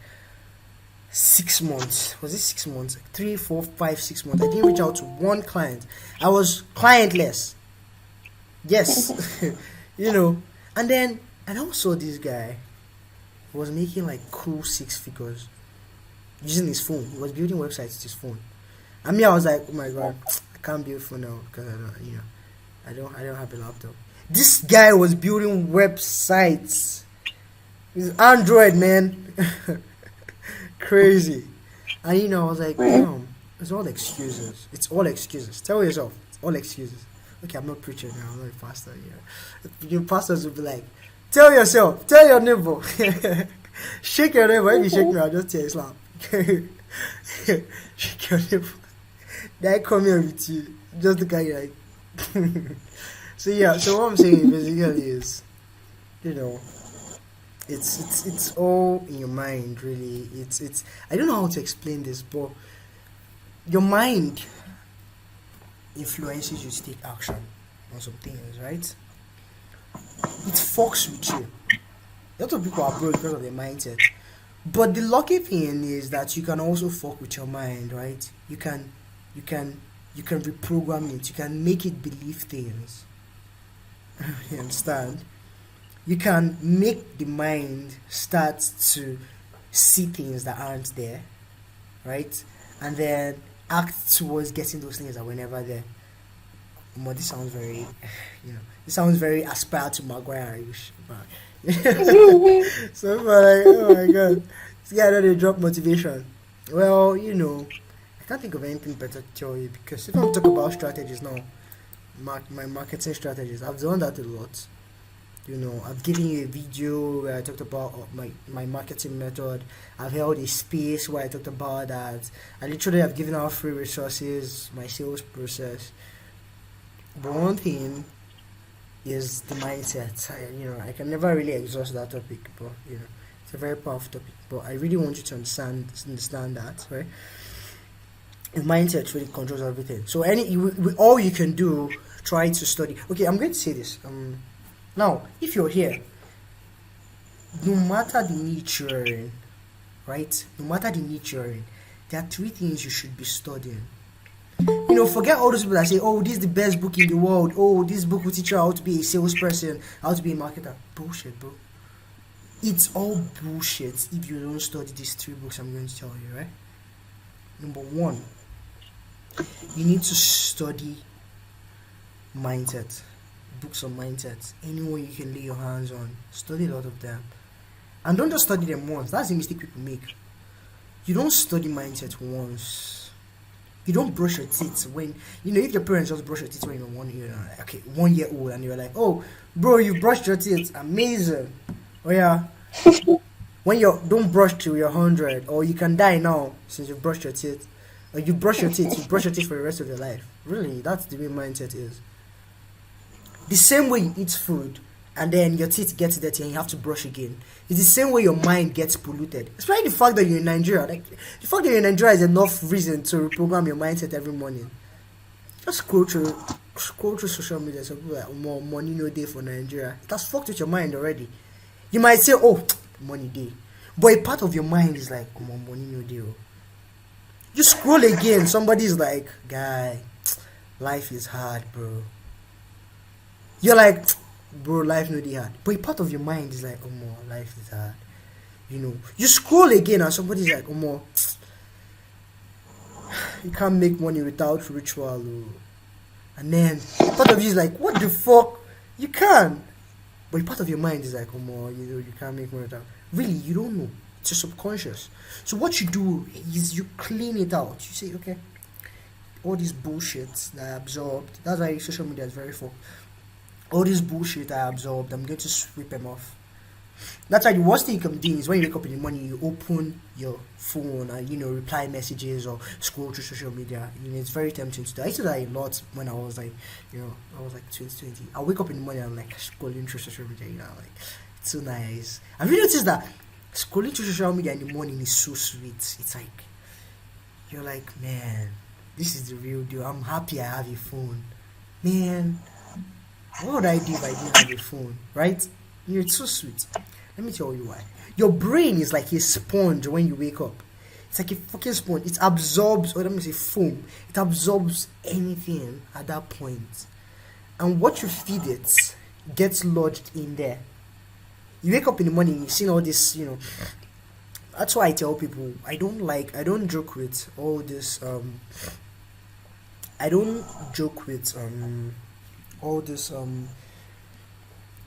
6 months. Was it 6 months? 3, 4, 5, 6 months. I didn't reach out to one client. I was clientless. Yes. And then I also saw this guy who was making like cool 6 figures using his phone. He was building websites with his phone. And me, I was like, oh my god, I can't build phone now because I don't have a laptop. This guy was building websites. It's Android, man. Crazy. And I was like, Right. damn, it's all excuses. It's all excuses. Tell yourself, it's all excuses. Okay, I'm not preaching now. I'm not a pastor here. Your pastors will be like, tell yourself, tell your neighbor. Shake your neighbor. If you shake me, I'll just tear Islam. Shake your neighbor. Then I come here with you. Just look at you like. So yeah, so what I'm saying basically is, you know, it's all in your mind really. It's I don't know how to explain this, but your mind influences you to take action on some things, right? It fucks with you. A lot of people are broke because of their mindset. But the lucky thing is that you can also fuck with your mind, right? You can you can reprogram it, you can make it believe things. You understand? You can make the mind start to see things that aren't there, right? And then act towards getting those things that were never there. But this sounds very, this sounds very aspire to Maguire-ish. But so I'm like, oh my god, this guy already drop motivation. Well, I can't think of anything better to tell you because if I'm talking about strategies now, my marketing strategies, I've done that a lot. I've given you a video where I talked about my marketing method. I've held a space where I talked about that. I literally have given out free resources, my sales process. But one thing is the mindset. I can never really exhaust that topic, but it's a very powerful topic. But I really want you to understand that, right? The mindset really controls everything. So all you can do, try to study. Okay, I'm going to say this. Now, if you're here, no matter the niche you're in, right? No matter the niche you're in, there are three things you should be studying. Forget all those people that say, oh, this is the best book in the world. Oh, this book will teach you how to be a salesperson, how to be a marketer. Bullshit, bro. It's all bullshit if you don't study these three books I'm going to tell you, right? Number one, you need to study mindset. Books on mindset. Anyone you can lay your hands on. Study a lot of them. And don't just study them once. That's the mistake people make. You don't study mindset once. You don't brush your teeth when if your parents just brush your teeth when you're 1 year old and you're like, oh bro, you brushed your teeth, amazing. Oh yeah. When you don't brush till you're 100, or you can die now since you've brushed your teeth. Or you brush your teeth, you brush your teeth for the rest of your life. Really, that's the way mindset is. The same way you eat food and then your teeth get dirty and you have to brush again. It's the same way your mind gets polluted. Especially the fact that you're in Nigeria. Like the fact that you're in Nigeria is enough reason to reprogram your mindset every morning. Just scroll through social media. So people are like, more money no day for Nigeria. It has fucked with your mind already. You might say, oh, money day. But a part of your mind is like, more money no day. You scroll again, somebody's like, guy, life is hard, bro. You're like, bro, life no dey hard. But a part of your mind is like, life is hard. You scroll again and somebody's like, you can't make money without ritual. And then a part of you is like, what the fuck? You can. But a part of your mind is like, you can't make money without. Really, you don't know. It's your subconscious. So what you do is you clean it out. You say, okay, all this bullshit that I absorbed. That's why social media is very fucked. All this bullshit I absorbed, I'm going to sweep them off. That's why the worst thing you can do is when you wake up in the morning, you open your phone and reply messages or scroll through social media. It's very tempting to do. I used to do that a lot when I was like, I was like 2020. I wake up in the morning and I'm like scrolling through social media. Like it's so nice. I've really noticed that scrolling through social media in the morning is so sweet. It's like you're like, man, this is the real deal. I'm happy I have a phone, man. What would I do if I didn't have a phone, right? It's so sweet. Let me tell you why. Your brain is like a sponge when you wake up. It's like a fucking sponge. It absorbs, or let me say foam. It absorbs anything at that point. And what you feed it gets lodged in there. You wake up in the morning, you've seen all this, That's why I tell people, I don't joke with all this, I don't joke with, all this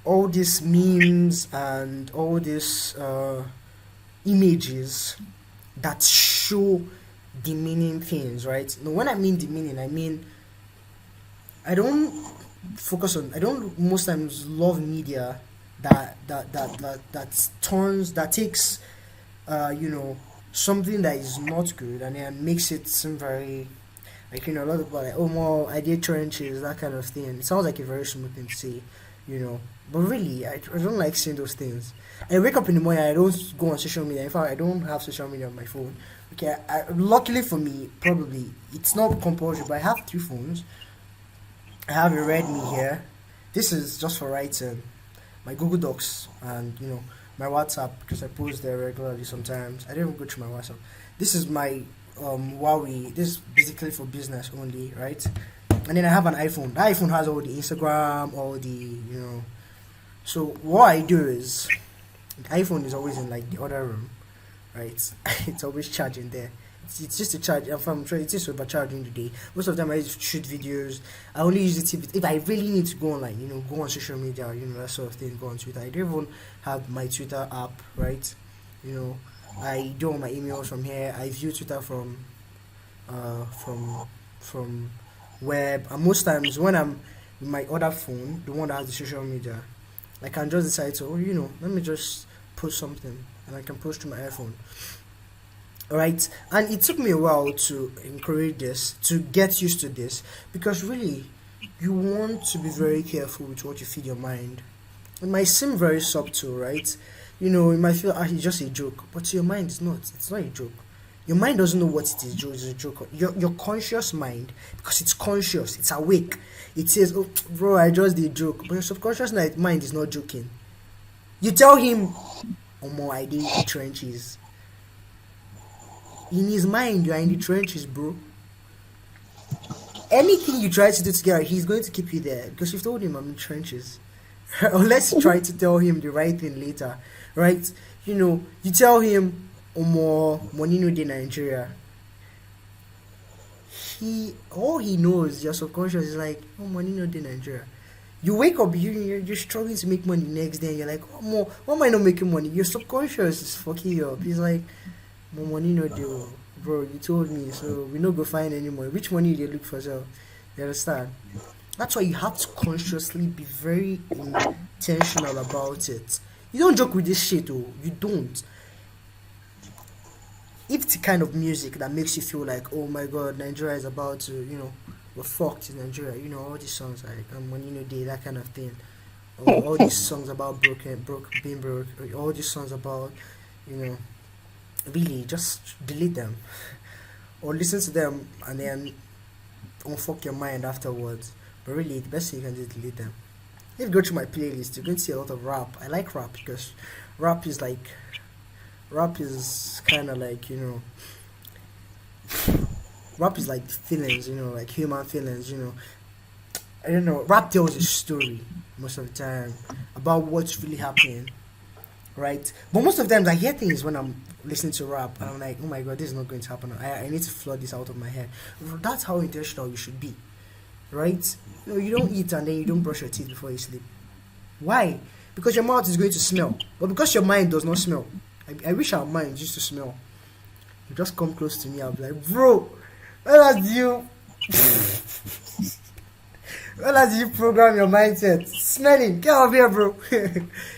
all these memes and all these images that show demeaning things, right? Now, when I mean demeaning, I mean I don't I don't most times love media that turns that takes you know, something that is not good and then makes it seem very, like, you know, a lot of people are like, oh, more I did trenches, that kind of thing. It sounds like a very smooth thing to say, you know, but really, I don't like seeing those things. I wake up in the morning, I don't go on social media. In fact, I don't have social media on my phone. Okay, luckily for me, probably it's not compulsory, but I have three phones. I have a Redmi here. This is just for writing. My Google Docs and, you know, my WhatsApp, because I post there regularly sometimes. I don't even go through my WhatsApp. This is my Huawei. This is basically for business only, right? And then I have an iPhone. The iPhone has all the Instagram, all the, you know. So what I do is, the iPhone is always in like the other room, right? It's always charging there. It's just a charge. If I'm sure it is about charging the day. Most of the time I shoot videos. I only use it if I really need to go online, you know, go on social media, you know, that sort of thing, go on Twitter. I don't even have my Twitter app, right? You know, I do all my emails from here. I view Twitter uh from from web, and most times when I'm with my other phone, the one that has the social media, I can just decide to, oh, you know, let me just post something, and I can post to my iPhone. Right, and it took me a while to encourage this, to get used to this, because really you want to be very careful with what you feed your mind. It might seem very subtle, right? You know, it might feel, ah, it's just a joke, but to your mind it's not a joke. Your mind doesn't know what it is. It's a joke. Your conscious mind, because it's conscious, it's awake, it says, oh, bro, I just did joke, but your subconscious mind is not joking. You tell him, oh, more I did the trenches. In his mind, you are in the trenches, bro. Anything you try to do together, he's going to keep you there because you've told him I'm in the trenches. Unless you try to tell him the right thing later, right? You know, you tell him, Omo, money no de Nigeria. All he knows, your subconscious is like, oh, money no de Nigeria. You wake up, you're struggling to make money the next day, and you're like, oh, more, why am I not making money? Your subconscious is fucking you up. He's like, more money no deal, bro. You told me, so we no go find any more. Which money they look for? So you understand? That's why you have to consciously be very intentional about it. You don't joke with this shit, oh. You don't. If it's the kind of music that makes you feel like, oh my god, Nigeria is about to, you know, we're fucked in Nigeria. You know, all these songs like Money No Day, that kind of thing. Or all these songs about being broke. Or all these songs about, you know, really just delete them. Or listen to them and then unfuck your mind afterwards. But really, the best thing you can do is delete them. If you go to my playlist, you're going to see a lot of rap. I like rap because rap is like, rap is kind of like, you know, rap is like feelings, you know, like human feelings, you know. I don't know, rap tells a story most of the time about what's really happening, right? But most of the times I hear things when I'm listening to rap and I'm like, oh my god, this is not going to happen. I need to flood this out of my head. That's how intentional you should be, right? You know, you don't eat and then you don't brush your teeth before you sleep. Why? Because your mouth is going to smell. But because your mind does not smell. I wish our minds used to smell. You just come close to me, I'll be like, bro, when last do you when last do you program your mindset? Smelling, get over here, bro.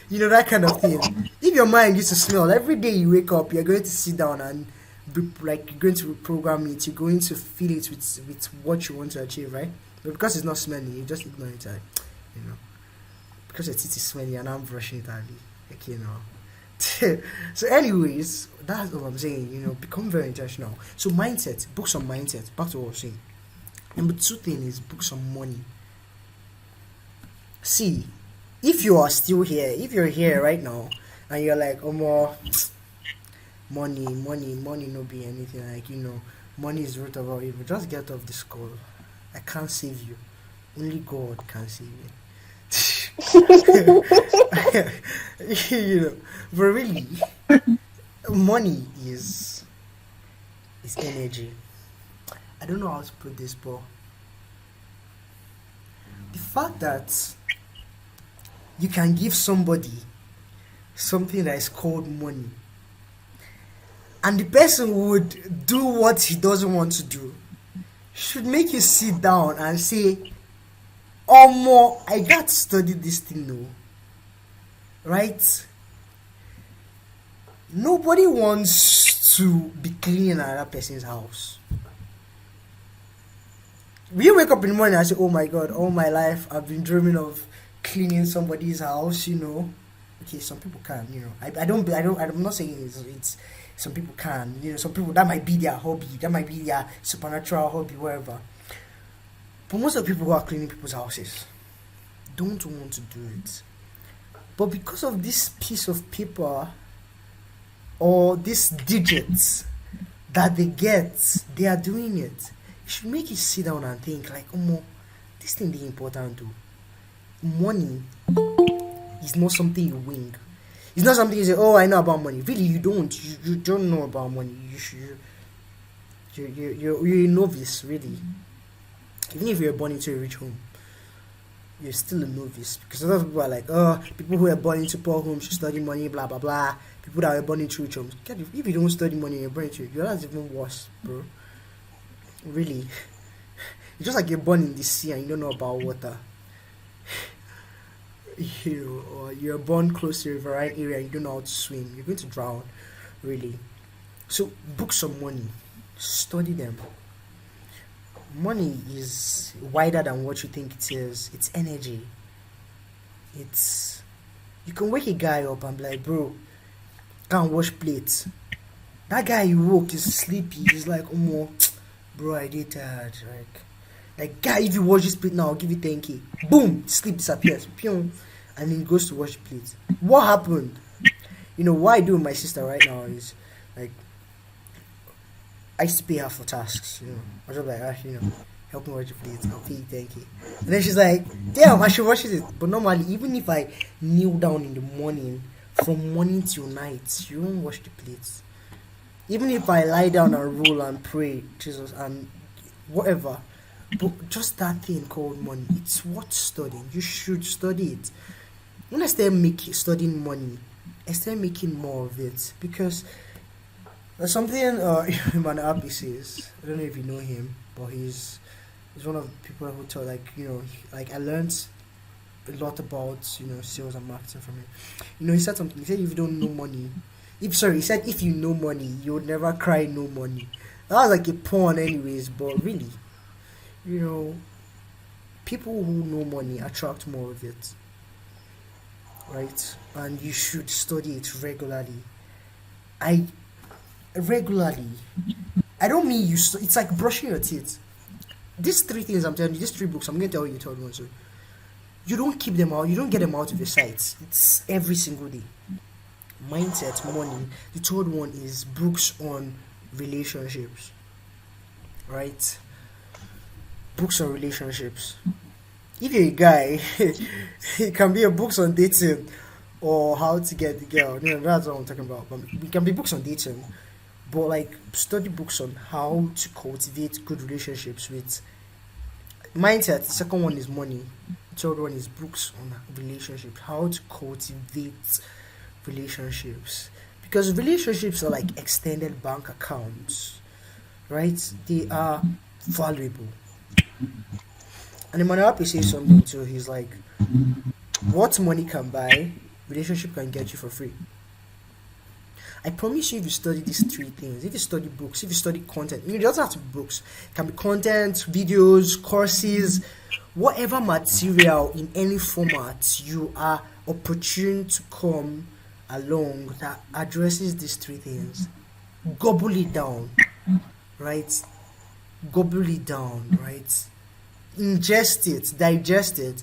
You know, that kind of thing. If your mind used to smell, every day you wake up, you're going to sit down and be, like, you're going to program it, you're going to feel it with what you want to achieve, right? But because it's not smelling, you just ignore it, like, you know. Because your teeth is smelly and I'm brushing it early. Like, you know. So anyways, that's what I'm saying, you know, become very intentional. So mindset, book some mindset, back to what I was saying. Number two thing is book some money. See, if you are still here, if you're here right now and you're like, oh more money no be anything, like, you know, money is the root of all evil, just get off this call. I can't save you. Only God can save you. You know, but really, money is energy. I don't know how to put this, but the fact that you can give somebody something that is called money, and the person would do what he doesn't want to do, should make you sit down and say, oh more, I got to study this thing though. Right? Nobody wants to be cleaning another person's house. We wake up in the morning and say, oh my god, all my life I've been dreaming of cleaning somebody's house, Okay, some people can, I'm not saying it's some people can, some people that might be their hobby, that might be their supernatural hobby, whatever. But most of the people who are cleaning people's houses don't want to do it. But because of this piece of paper or these digits that they get, they are doing it. It should make you sit down and think like, oh, this thing is important too. Money is not something you wing. It's not something you say, oh, I know about money. Really, you don't. You don't know about money. You're a novice, really. Even if you're born into a rich home, you're still a novice. Because a lot of people are like, oh, people who are born into poor homes should study money, blah, blah, blah. People that are born into rich homes. If you don't study money and you're born into it, that's even worse, bro. Really. It's just like you're born in the sea and you don't know about water. Or you're born close to a riverine area and you don't know how to swim. You're going to drown, really. So, books on money. Study them. Money is wider than what you think it is. It's energy. You can wake a guy up and be like, bro, can't wash plates. That guy you woke is sleepy. He's like, oh, bro, I did tired. Like, guy, if you wash this plate now, I'll give you 10k. Boom, sleep disappears. Pyong. And then he goes to wash the plate. What happened? What I do with my sister right now is, like, I used to pay her for tasks, I was just like, help me wash the plate, I'll pay you 10k. And then she's like, damn, I should wash it. But normally, even if I kneel down in the morning, from morning till night, you won't wash the plates. Even if I lie down and roll and pray, Jesus, and whatever. But just that thing called money, it's worth studying. You should study it. When I start studying money, I start making more of it. Because there's something Emmanuel Abbey says. I don't know if you know him, but he's one of the people who tell, like I learned a lot about sales and marketing from him. He said something. He said if you don't know money, he said if you know money, you would never cry no money. That was like a pun, anyways. But really, people who know money attract more of it, right? And you should study it regularly. I don't mean it's like brushing your teeth. These three things I'm telling you, these three books, I'm going to tell you the third one. So you don't keep them out, you don't get them out of your sights. It's every single day. Mindset, money. The third one is books on relationships, right? Books on relationships. If you're a guy, it can be a books on dating or how to get the girl. That's what I'm talking about. But it can be books on dating, but like study books on how to cultivate good relationships with mindset. The second one is money. The third one is books on relationships, how to cultivate relationships, because relationships are like extended bank accounts, right? They are valuable. And Emmanuel says something too. He's like, what money can buy, relationship can get you for free. I promise you, if you study these three things, if you study books, if you study content, it doesn't have to be books. It can be content, videos, courses, whatever material in any format you are opportune to come along that addresses these three things. Gobble it down, right? Gobble it down, right? Ingest it, digest it,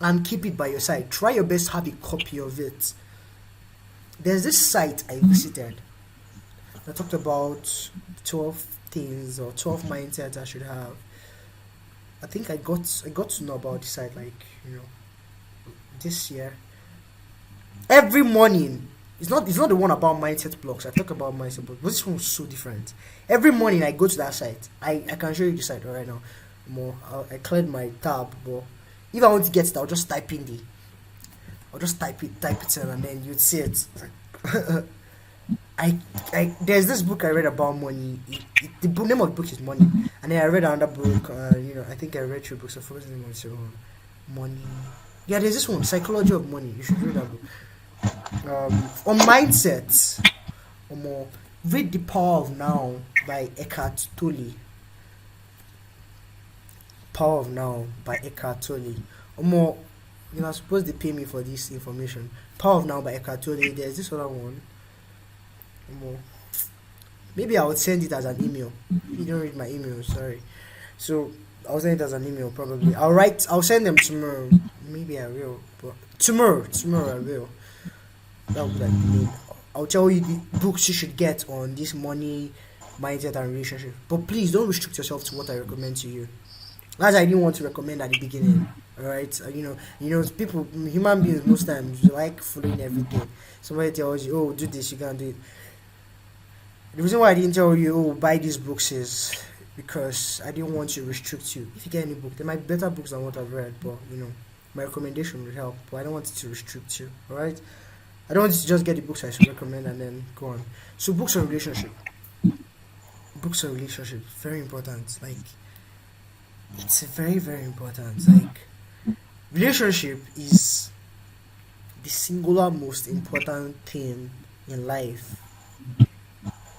and keep it by your side. Try your best to have a copy of it. There's this site I visited that talked about 12 things or 12 mindsets I should have. I think I got to know about this site this year. Every morning, it's not the one about mindset blogs. I talk about mindset blogs, but this one was so different. Every morning I go to that site. I can show you the site right now. I cleared my tab, but if I want to get it, I'll just type in I'll just type it in, and then you'd see it. I, there's this book I read about money. Name of the book is Money, and then I read another book. I think I read 3 books. I forgot the name of it. Money. Yeah, there's this one, Psychology of Money. You should read that book. On mindset, or more, read The Power of Now by Eckhart Tolle. Power of Now by Eckhart Tolle. Or more, I suppose they pay me for this information. Power of Now by Eckhart Tolle. There's this other one. More. Maybe I would send it as an email. You don't read my email, sorry. So I'll send it as an email probably. I'll send them tomorrow. Maybe I will, but tomorrow I will. That would like mean I'll tell you the books you should get on this money, mindset, and relationship. But please don't restrict yourself to what I recommend to you. As I didn't want to recommend at the beginning. Alright? People, human beings, most times you like following everything. Somebody tells you, oh, do this, you can't do it. The reason why I didn't tell you, oh, buy these books is because I didn't want to restrict you. If you get any book, there might be better books than what I've read, but my recommendation would help. But I don't want it to restrict you. Alright? I don't want you to just get the books I should recommend and then go on. So books on relationship. Books on relationship, very important. Like, it's very, very important. Like, relationship is the singular most important thing in life.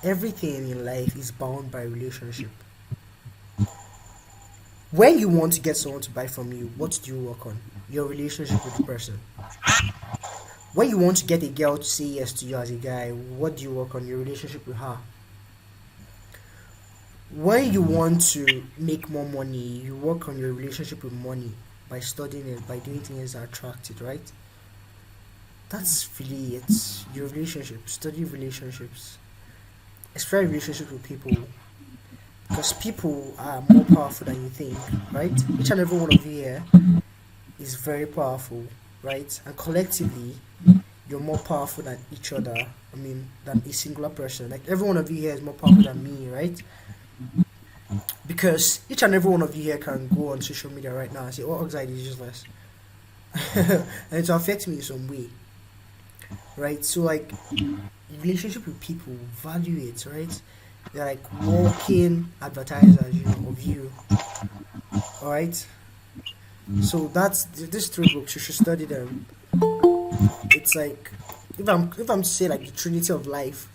Everything in life is bound by relationship. When you want to get someone to buy from you, what do you work on? Your relationship with the person. When you want to get a girl to say yes to you as a guy, what do you work on? Your relationship with her. When you want to make more money, you work on your relationship with money by studying it, by doing things that attract it, right? That's really it. Your relationship. Study relationships. Especially relationships with people. Because people are more powerful than you think, right? Each and every one of you here is very powerful, right? And collectively, you're more powerful than each other. Than a singular person. Like, every one of you here is more powerful than me, right? Because each and every one of you here can go on social media right now and say, oh, anxiety is useless. And it will affect me in some way. Right? So, like, relationship with people, value it, right? They're like walking advertisers, of you. Alright? So that's these 3 books, you should study them. It's like, if I'm to say like the Trinity of life,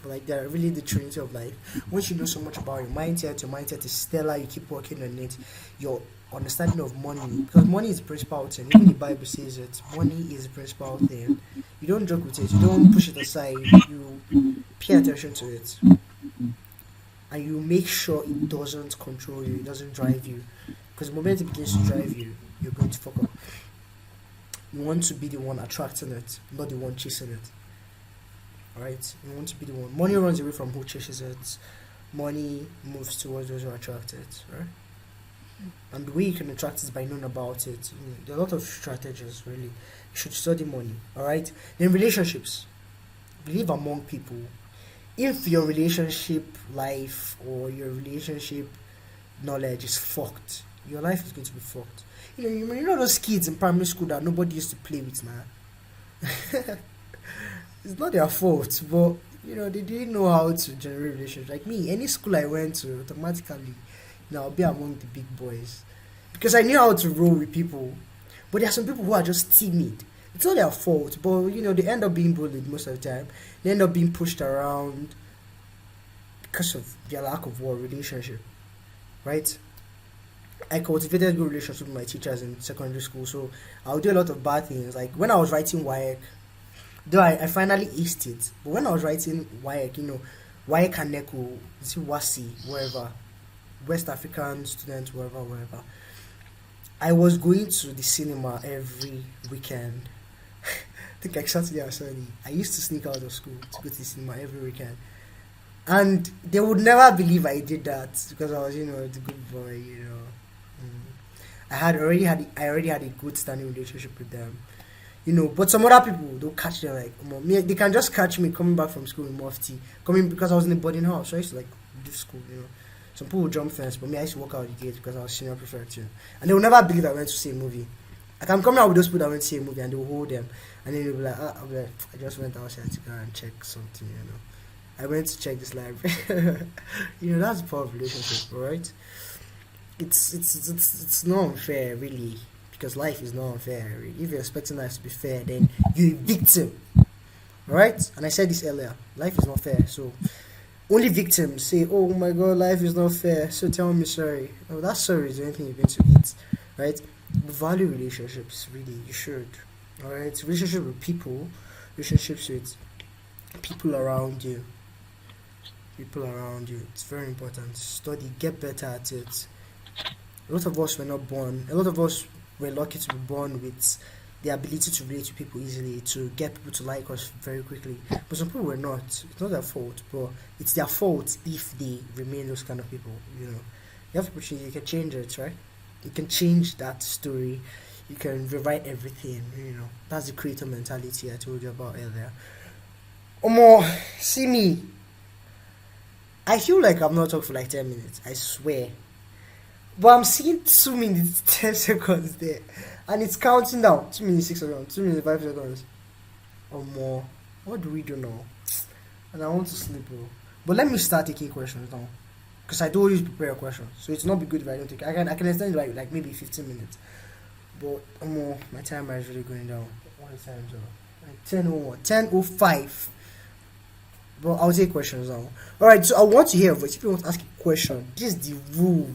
like they're really the Trinity of life. Once you know so much about your mindset is stellar, you keep working on it. Your understanding of money, because money is the principal thing. Even the Bible says it. Money is the principal thing. You don't joke with it. You don't push it aside. You pay attention to it, and you make sure it doesn't control you. It doesn't drive you. Because the moment it begins to drive you, you're going to fuck up. You want to be the one attracting it, not the one chasing it. Alright? You want to be the one. Money runs away from who chases it. Money moves towards those who attract it. Right? And the way you can attract it is by knowing about it. There are a lot of strategies, really. You should study money. Alright? Then relationships. Live among people. If your relationship life or your relationship knowledge is fucked, your life is going to be fucked. You know those kids in primary school that nobody used to play with now. It's not their fault, but they didn't know how to generate relationships. Like me, any school I went to, automatically, I'll be among the big boys because I knew how to roll with people. But there are some people who are just timid. It's not their fault, but they end up being bullied most of the time. They end up being pushed around because of their lack of relationship, right? I cultivated good relationships with my teachers in secondary school, so I would do a lot of bad things. Like when I was writing WAEC, though I finally aced it, but when I was writing WAEC, WAEC and NECO, WASI, wherever, West African students, wherever, I was going to the cinema every weekend. I think like Saturday or Sunday. I used to sneak out of school to go to the cinema every weekend. And they would never believe I did that because I was, the good boy, I already had a good standing relationship with them, But some other people, they'll catch them like me. They can just catch me coming back from school in Mufti, coming because I was in a boarding house. So I used to like leave school, Some people would jump fence, but me, I used to walk out the gate because I was senior prefect, and they will never believe I went to see a movie. Like I'm coming out with those people that went to see a movie and they'll hold them, and then they'll be like, I'll be like, I just went outside to go and check something, you know. I went to check this library. You know, that's the part of relationship, right? It's not unfair, really, because life is not unfair. If you're expecting life to be fair, then you're a victim, right? And I said this earlier. Life is not fair, so only victims say, "Oh my God, life is not fair." So tell me sorry. Oh, that sorry is the only thing you're going to eat, right? Value relationships, really. You should, all right? Relationship with people, relationships with people around you. People around you. It's very important. Study, get better at it. A lot of us were not born. A lot of us were lucky to be born with the ability to relate to people easily, to get people to like us very quickly. But some people were not. It's not their fault, but it's their fault if they remain those kind of people. You know, you have to change. You can change it, right? You can change that story. You can rewrite everything. You know, that's the creator mentality I told you about earlier. Omo, see me. I feel like I've not talked for like 10 minutes. I swear. But I'm seeing 2 minutes, 10 seconds there. And it's counting down. 2 minutes, 6 seconds. 2 minutes, 5 seconds. Or more. What do we do now? And I want to sleep, bro. But let me start taking questions now. Because I do always prepare a question. So it's not be good if I don't take. I can extend it like maybe 15 minutes. But my timer is really going down. What is time, so? Like 10:01. 10:05. But I'll take questions now. Alright, so I want to hear a voice. If you want to ask a question, this is the rule.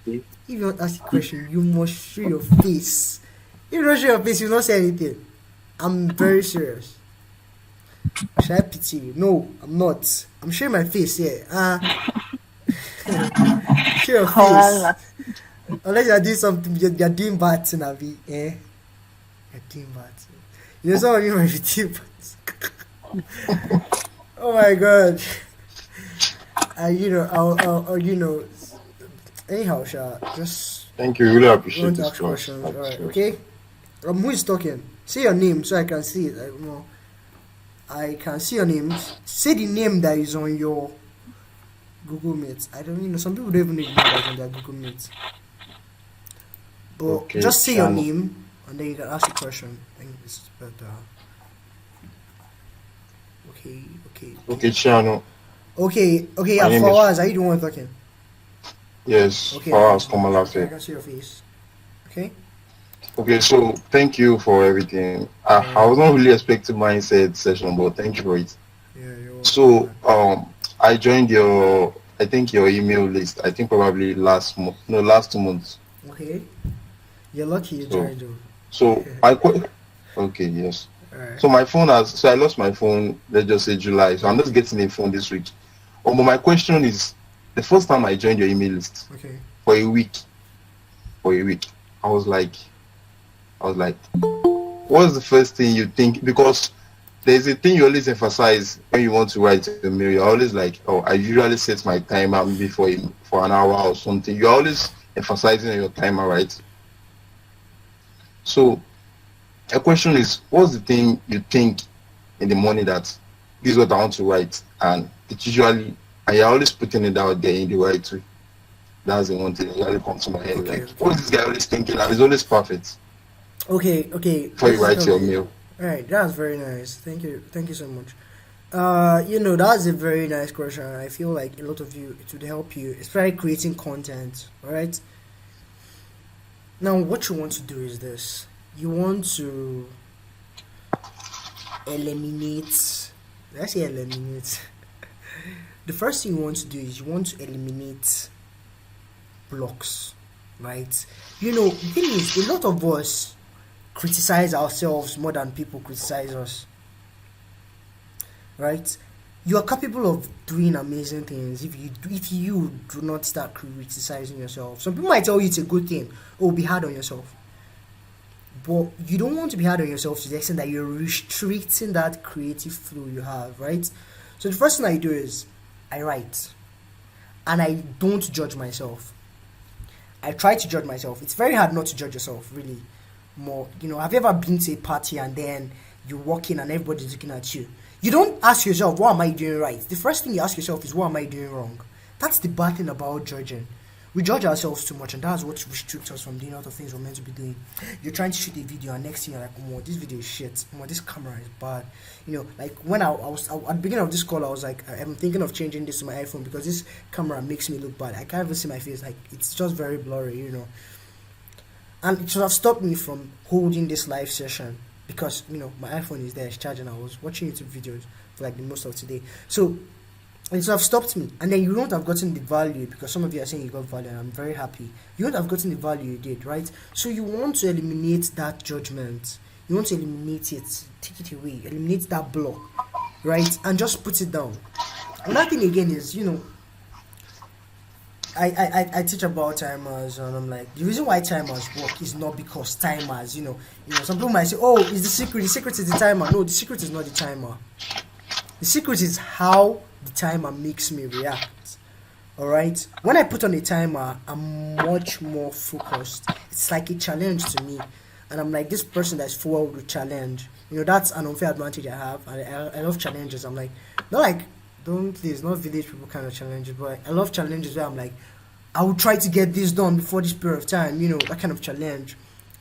If you want to ask a question, you must show your face. If you don't show your face, you don't say anything. I'm very serious. Should I pity you? No, I'm not. I'm showing my face here. Show your face. Unless you're doing something, you're doing bad thing, Abby. You're doing bad thing. You know, some of you might be doing bad thing. Oh my God. You know, I'll anyhow, just Thank you. Really appreciate want to this ask class. questions. Alright, okay? Who is talking? Say your name so I can see it. I can see your name. Say the name that is on your Google Meet. I don't know. Some people don't even know that on their Google Meet. But Okay, just say your Chano. name and then you can ask a question. I think this is better. Okay, Chano. Okay, My yeah, name for is us, are you the one talking? yes, Okay, Fawaz I Komalafe. can see your face. Okay? Okay, so thank you for everything. I Yeah, was not really expecting mindset session, but thank you for it. yeah, you're welcome, So man. I joined I think your email list. I think probably last month, no, last 2 months. Okay? You're lucky you So joined, though. so okay, yes. Alright. So I lost my phone. Let's just say July. So I'm just getting a phone this week. But my question is, the first time I joined your email list Okay. for a week, I was like, what's the first thing you think? Because there's a thing you always emphasize when you want to write a mail. You're always like, oh, I usually set my timer maybe for an hour or something. You're always emphasizing on your timer, right? So the question is, what's the thing you think in the morning that this is what I want to write? And it's usually, and you're always putting it out there in the right way. That's the one thing that usually comes to my head. Okay, Like, what's this guy always thinking? And it's always perfect okay. before you write your mail. Alright, that's very nice. Thank you so much. That's a very nice question. I feel like a lot of you, it would help you, especially creating content. Alright? Now, what you want to do is this. You want to eliminate. Did I say eliminate? The first thing you want to do is you want to eliminate blocks, right? You know, the thing is, a lot of us criticize ourselves more than people criticize us, right? You are capable of doing amazing things if you do not start criticizing yourself. Some people might tell you it's a good thing. Oh, be hard on yourself. But you don't want to be hard on yourself to the extent that you're restricting that creative flow you have, right? So the first thing I do is I write. And I don't judge myself. I try to judge myself. It's very hard not to judge yourself, really. More, have you ever been to a party and then you walk in and everybody's looking at you? You don't ask yourself, what am I doing right? The first thing you ask yourself is, what am I doing wrong? That's the bad thing about judging. We judge ourselves too much, and that's what restricts us from doing a lot of things we're meant to be doing. You're trying to shoot a video, and next thing you're like, oh, this video is shit. Oh, this camera is bad. Like when at the beginning of this call, I was like, I'm thinking of changing this to my iPhone because this camera makes me look bad. I can't even see my face. Like, it's just very blurry. And it should have stopped me from holding this live session because, my iPhone is there, it's charging. I was watching YouTube videos for like the most of today. So it should have stopped me. And then you won't have gotten the value because some of you are saying you got value and I'm very happy. You won't have gotten the value you did, right? So you want to eliminate that judgment. You want to eliminate it, take it away, eliminate that block, right? And just put it down. Another thing again is, I teach about timers, and I'm like, the reason why timers work is not because timers, some people might say, oh, it's the secret is the timer. No, the secret is not the timer. The secret is how the timer makes me react. Alright? When I put on a timer, I'm much more focused. It's like a challenge to me. And I'm like, this person that's forward with challenge. That's an unfair advantage I have. I love challenges. I'm like, please, not village people kind of challenges, but I love challenges where I'm like, I will try to get this done before this period of time, that kind of challenge.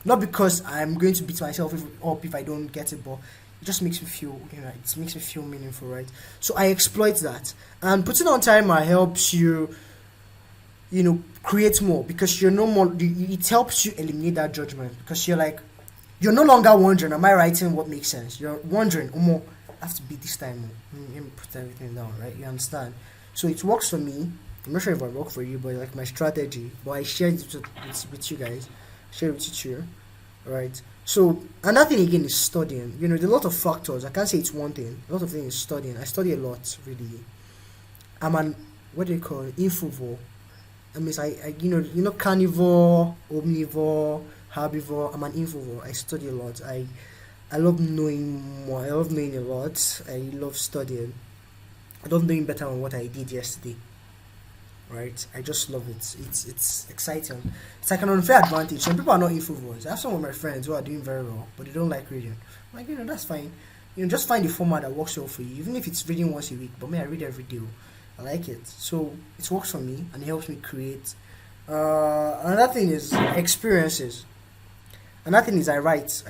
Not because I'm going to beat myself up if I don't get it, but it just makes me feel, it makes me feel meaningful, right? So I exploit that. And putting on timer helps you, create more because you're no more, it helps you eliminate that judgment because you're like, you're no longer wondering, am I writing what makes sense? You're wondering, I have to beat this time. Let me put everything down, right? You understand? So it works for me. I'm not sure if it works for you, but like my strategy. But I shared it with you guys. Share it with you, right? So another thing again is studying. There's a lot of factors. I can't say it's one thing. A lot of things is studying. I study a lot, really. I'm an what do you call it? Infovore. I mean, I carnivore, omnivore, herbivore. I'm an infovore. I study a lot. I love knowing more. I love knowing a lot. I love studying. I love knowing better than what I did yesterday. Right? I just love it. It's exciting. It's like an unfair advantage. Some people are not infovores. I have some of my friends who are doing very well, but they don't like reading. I'm like, that's fine. Just find the format that works well for you, even if it's reading once a week. But me, I read every day. I like it. So it works for me and it helps me create. Another thing is experiences. Another thing is I write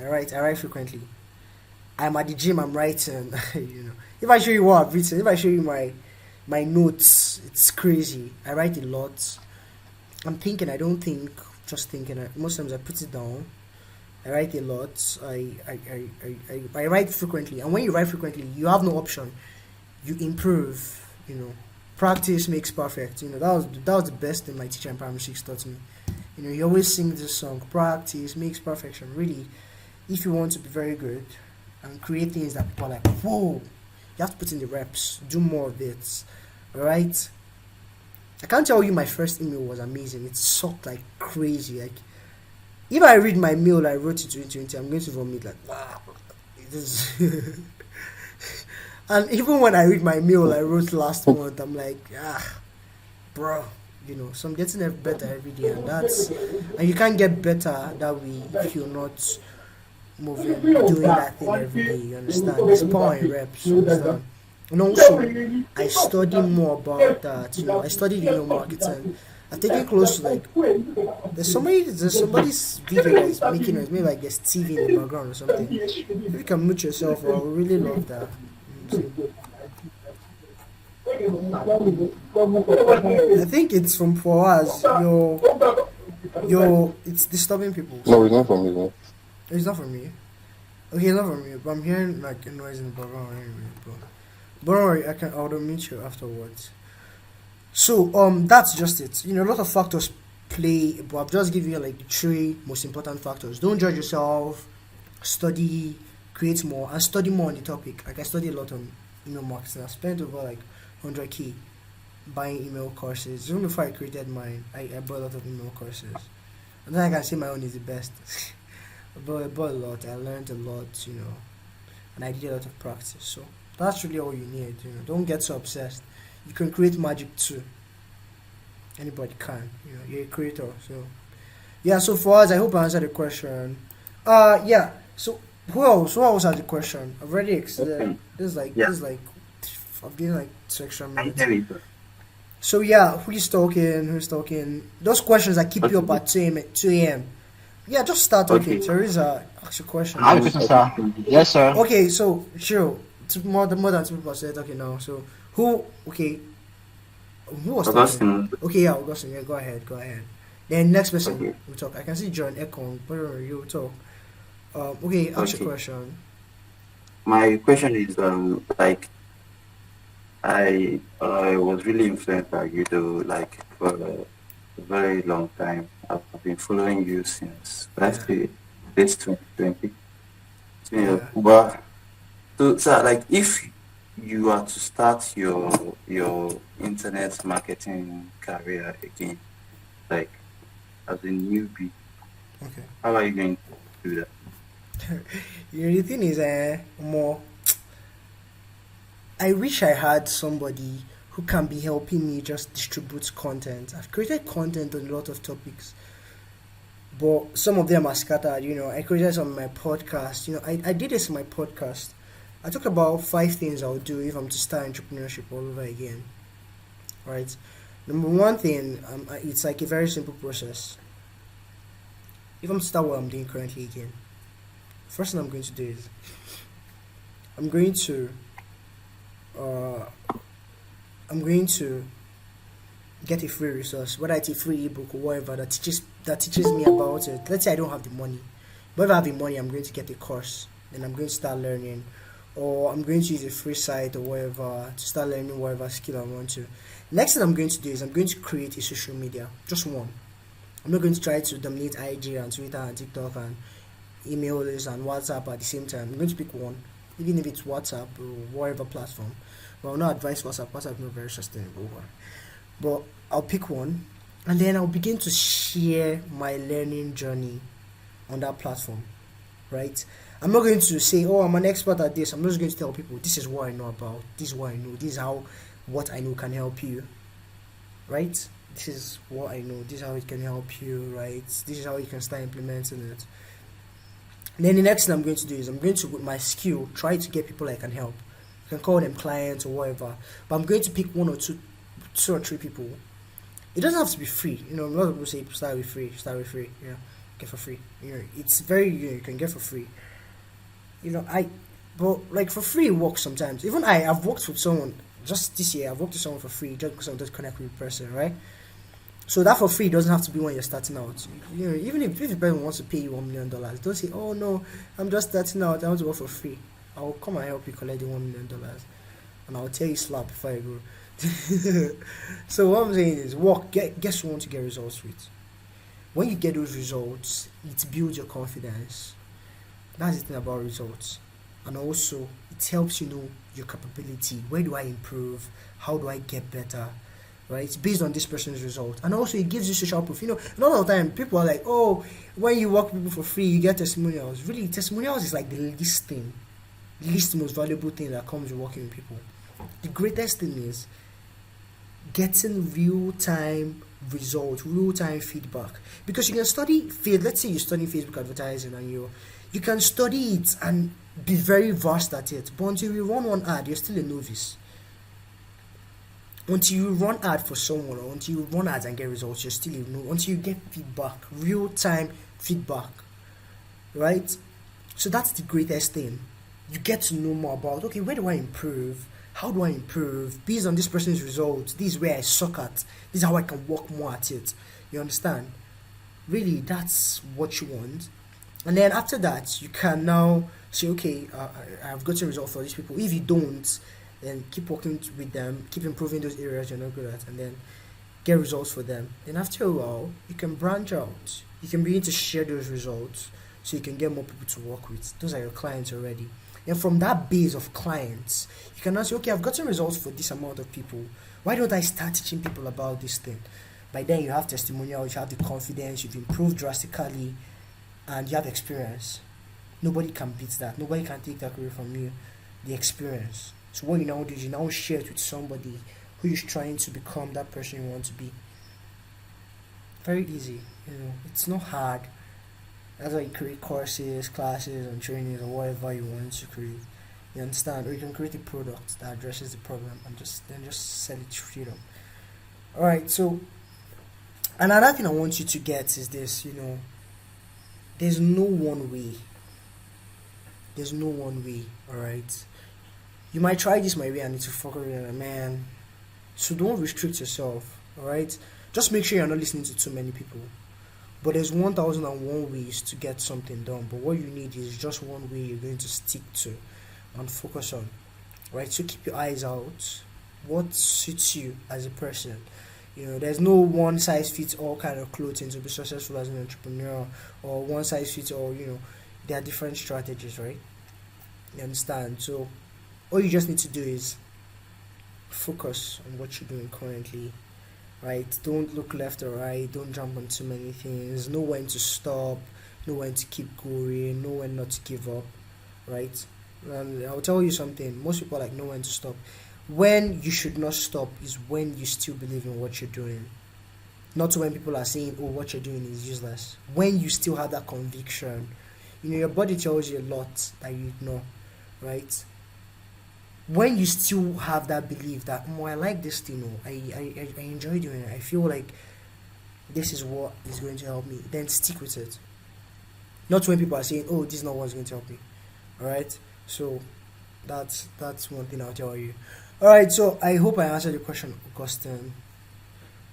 frequently. I'm at the gym, I'm writing. If I show you what I've written, if I show you my notes, it's crazy. I write a lot. I'm thinking, I don't think, just thinking. Most times I put it down. I write a lot. I write frequently, and when you write frequently, you have no option. You improve. Practice makes perfect. That was the best thing my teacher in primary 6 taught me. He always sings this song. Practice makes perfection. Really, if you want to be very good and create things that people are like, whoa, you have to put in the reps. Do more of it. Alright? I can't tell you my first email was amazing. It sucked like crazy. Like, if I read my mail I wrote in 2020, I'm going to vomit like, wow. It is and even when I read my mail I wrote last month, I'm like, bro, so I'm getting better every day, and you can't get better that way if you're not moving, doing that thing every day. You understand? There's power in reps. You understand? And also, I study more about that. I studied marketing. I've taken close to like there's somebody's video that's making noise, maybe like there's TV in the background or something. If you can mute yourself, I would really love that. I think it's from for us. It's disturbing people. No, it's not from me. No. It's not from me. Okay, it's not from me, but I'm hearing like a noise in the background anyway. But don't worry, I'll meet you afterwards. So that's just it. A lot of factors play, but I've just given you like the 3 most important factors. Don't judge yourself. Study, create more, and study more on the topic. Like I study a lot on email marketing. I spent over like 100k buying email courses. Even before I created mine, I bought a lot of email courses. And then I can say my own is the best. I bought a lot. I learned a lot, and I did a lot of practice. So that's really all you need. Don't get so obsessed. You can create magic too. Anybody can. You're a creator. So yeah. So for us, I hope I answered the question. Yeah. So who else had the question? I've already exceeded. This is like I'm getting like 2 extra minutes. So yeah, who's talking? Who's talking? Those questions that keep you up Okay. at 2 a.m. 2 a.m. Yeah, just start talking. Okay. Teresa, ask your I have a questions. question, sir. Yes, sir. Okay, so sure, more than two people said talking now. So who? Okay, who was talking? Augustine. Okay, yeah, Augustine. Yeah, go ahead, go ahead. Then next person Okay. will talk. I can see John Ekong. Where you talk? Okay, ask your Okay. question. My question is like I was really influenced by you though like for a very long time. I've been following you since let's Yeah, say this 2020. Yeah, yeah. but so like if you are to start your internet marketing career again, like as a newbie, Okay. how are you going to do that? The thing is, more. I wish I had somebody who can be helping me just distribute content. I've created content on a lot of topics, but some of them are scattered. I created some on my podcast. I did this in my podcast. I talked about 5 things I would do if I'm to start entrepreneurship all over again. Right. Number one thing, it's like a very simple process. If I'm to start what I'm doing currently again, first thing I'm going to do is I'm going to uh, I'm going to get a free resource, whether it's a free ebook or whatever that teaches me about it. Let's say I don't have the money, but if I have the money, I'm going to get a course. Then I'm going to start learning, or I'm going to use a free site or whatever to start learning whatever skill I want to. Next thing I'm going to do is I'm going to create a social media, just one. I'm not going to try to dominate IG and Twitter and TikTok and emails and WhatsApp at the same time. I'm going to pick one, even if it's WhatsApp or whatever platform. But I'll not advise WhatsApp. WhatsApp is not very sustainable. But I'll pick one, and then I'll begin to share my learning journey on that platform. Right? I'm not going to say, "Oh, I'm an expert at this." I'm just going to tell people, "This is what I know about. This is what I know. This is how what I know can help you." Right? This is what I know. This is how it can help you. Right? This is how you can start implementing it. Then the next thing I'm going to do is I'm going to, with my skill, try to get people I can help. You can call them clients or whatever. But I'm going to pick one or two or three people. It doesn't have to be free. A lot of people say start with free, start with free. Get for free. It's very you can get for free. But like for free it works sometimes. Even I've worked with someone just this year. I've worked with someone for free just because I just connect with the person, right? So that for free doesn't have to be when you're starting out. Even if the person wants to pay you $1 million, don't say, "Oh no, I'm just starting out. I want to work for free." I'll come and help you collect the $1 million, and I'll tell you slap before I go. So what I'm saying is, work. Get someone to get results with. When you get those results, it builds your confidence. That's the thing about results, and also it helps you know your capability. Where do I improve? How do I get better? Right, based on this person's result, and also it gives you social proof. A lot of the time people are like, "Oh, when you work with people for free, you get testimonials." Really, testimonials is like the least most valuable thing that comes with working with people. The greatest thing is getting real time results, real time feedback. Because you can study let's say you're studying Facebook advertising, and you can study it and be very vast at it, but until you run one ad, you're still a novice. Until you run ad for someone, or until you run ads and get results, you're still no. Until you get feedback, real time feedback, right? So that's the greatest thing. You get to know more about, okay, where do I improve? How do I improve based on this person's results? This is where I suck at. This is how I can work more at it. You understand? Really, that's what you want. And then after that, you can now say, okay, I've got a result for these people. If you don't, then keep working with them, keep improving those areas you're not good at, and then get results for them. Then after a while, you can branch out. You can begin to share those results so you can get more people to work with. Those are your clients already. And from that base of clients, you can now say, okay, I've gotten results for this amount of people. Why don't I start teaching people about this thing? By then, you have testimonials, you have the confidence, you've improved drastically, and you have experience. Nobody can beat that. Nobody can take that away from you. The experience. So what you now do is you now share it with somebody who is trying to become that person you want to be. Very easy. It's not hard. That's why you create courses, classes, and trainings, or whatever you want to create. You understand? Or you can create a product that addresses the problem and just sell it freedom. All right. So another thing I want you to get is this. There's no one way. There's no one way. All right. You might try this my way and it's a fuckery, man. So don't restrict yourself. All right. Just make sure you're not listening to too many people. But there's 1001 ways to get something done. But what you need is just one way you're going to stick to and focus on. Right? So keep your eyes out. What suits you as a person? There's no one size fits all kind of clothing to be successful as an entrepreneur, or one size fits all. There are different strategies, right? You understand? So all you just need to do is focus on what you're doing currently, right? Don't look left or right. Don't jump on too many things. Know when to stop. Know when to keep going. Know when not to give up, right? And I'll tell you something. Most people know when to stop. When you should not stop is when you still believe in what you're doing. Not when people are saying, "Oh, what you're doing is useless." When you still have that conviction, your body tells you a lot that you ignore, right? When you still have that belief that, "Oh, I like this thing, I enjoy doing it, I feel like this is what is going to help me," then stick with it. Not when people are saying, "Oh, this is not what's going to help me." All right. So that's one thing I'll tell you. All right. So I hope I answered your question, Augustine.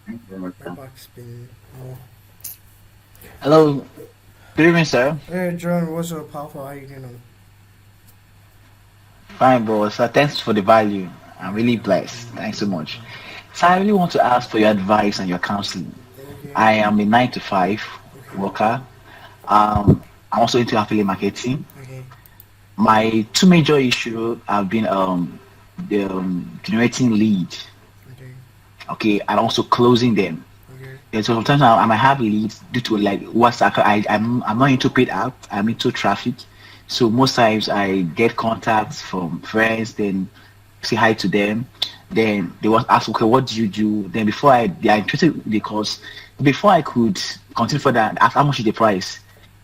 Thank you very much, My sir. back's been. Hello, good evening, sir. Hey, John. What's up, Papa? How you doing? Fine, boss. Thanks for the value. I'm really blessed. Thanks so much. So I really want to ask for your advice and your counseling. Okay. I am a 9 to 5 Okay. worker. I'm also into affiliate marketing. Okay. My two major issues have been generating lead, Okay. okay, and also closing them. Okay. Yeah, so sometimes I might have leads due to WhatsApp. I'm not into paid app. I'm into traffic. So most times I get contacts from friends, then say hi to them. Then they want ask, okay, what do you do? Then they are interested because before I could continue further, ask how much is the price,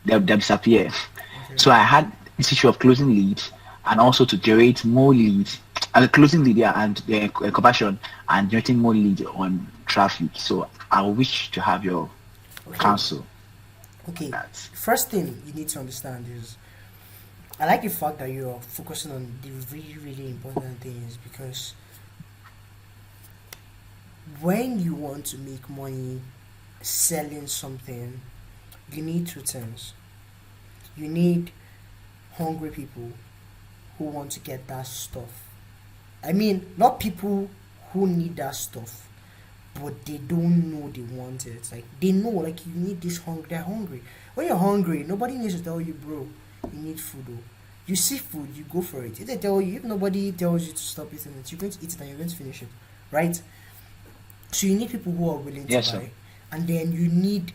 they'll disappear. Okay. So I had this issue of closing leads and also to generate more leads and closing lead, yeah, and conversion and generating more lead on traffic. So I wish to have your Okay. counsel. Okay. That. First thing you need to understand is, I like the fact that you're focusing on the really, really important things, because when you want to make money selling something, you need two things. You need hungry people who want to get that stuff. I mean, not people who need that stuff, but they don't know they want it. Like, they know, like, you need this hungry. They're hungry. When you're hungry, nobody needs to tell you, bro, you need food. Oh. You see food, you go for it. If they tell you, if nobody tells you to stop eating it, you're going to eat it and you're going to finish it, right? So you need people who are willing to Yes, buy, sir. and then you need,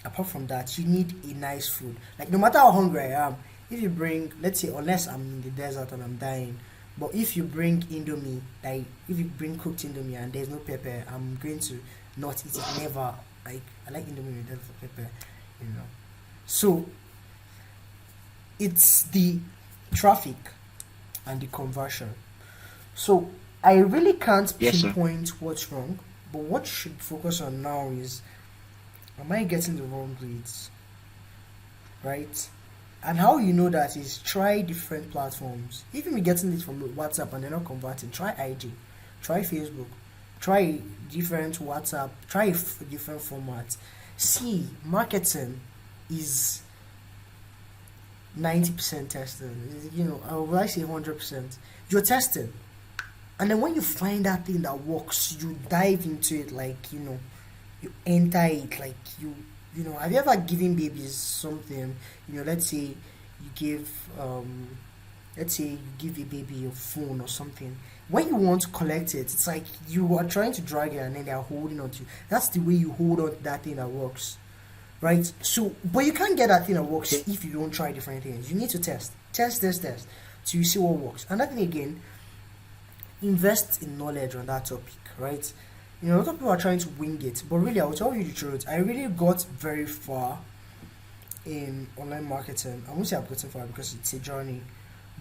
apart from that, you need a nice food. Like, no matter how hungry I am, if you bring, let's say, unless I'm in the desert and I'm dying, but if you bring Indomie, like if you bring cooked Indomie and there's no pepper, I'm going to not eat it. Never. Like, I like Indomie with pepper, you know. So it's the traffic and the conversion. So I really can't Yes, sir. pinpoint what's wrong, but what you should focus on now is, am I getting the wrong leads, right? And how you know that is, try different platforms. Even we getting it from WhatsApp and they're not converting, try IG, try Facebook, try different WhatsApp, try different formats. See, marketing is 90% testing. Will I say 100%? You're testing. And then when you find that thing that works, you dive into it, like, you enter it, like, have you ever given babies something? Let's say you give a baby a phone or something. When you want to collect it, it's like you are trying to drag it and then they are holding on to you. That's the way you hold on to that thing that works, right? So, but you can't get that thing that works if you don't try different things. You need to test, till you see what works. And that thing again, invest in knowledge on that topic, right? A lot of people are trying to wing it, but really, I will tell you the truth. I really got very far in online marketing. I won't say I've gotten far because it's a journey,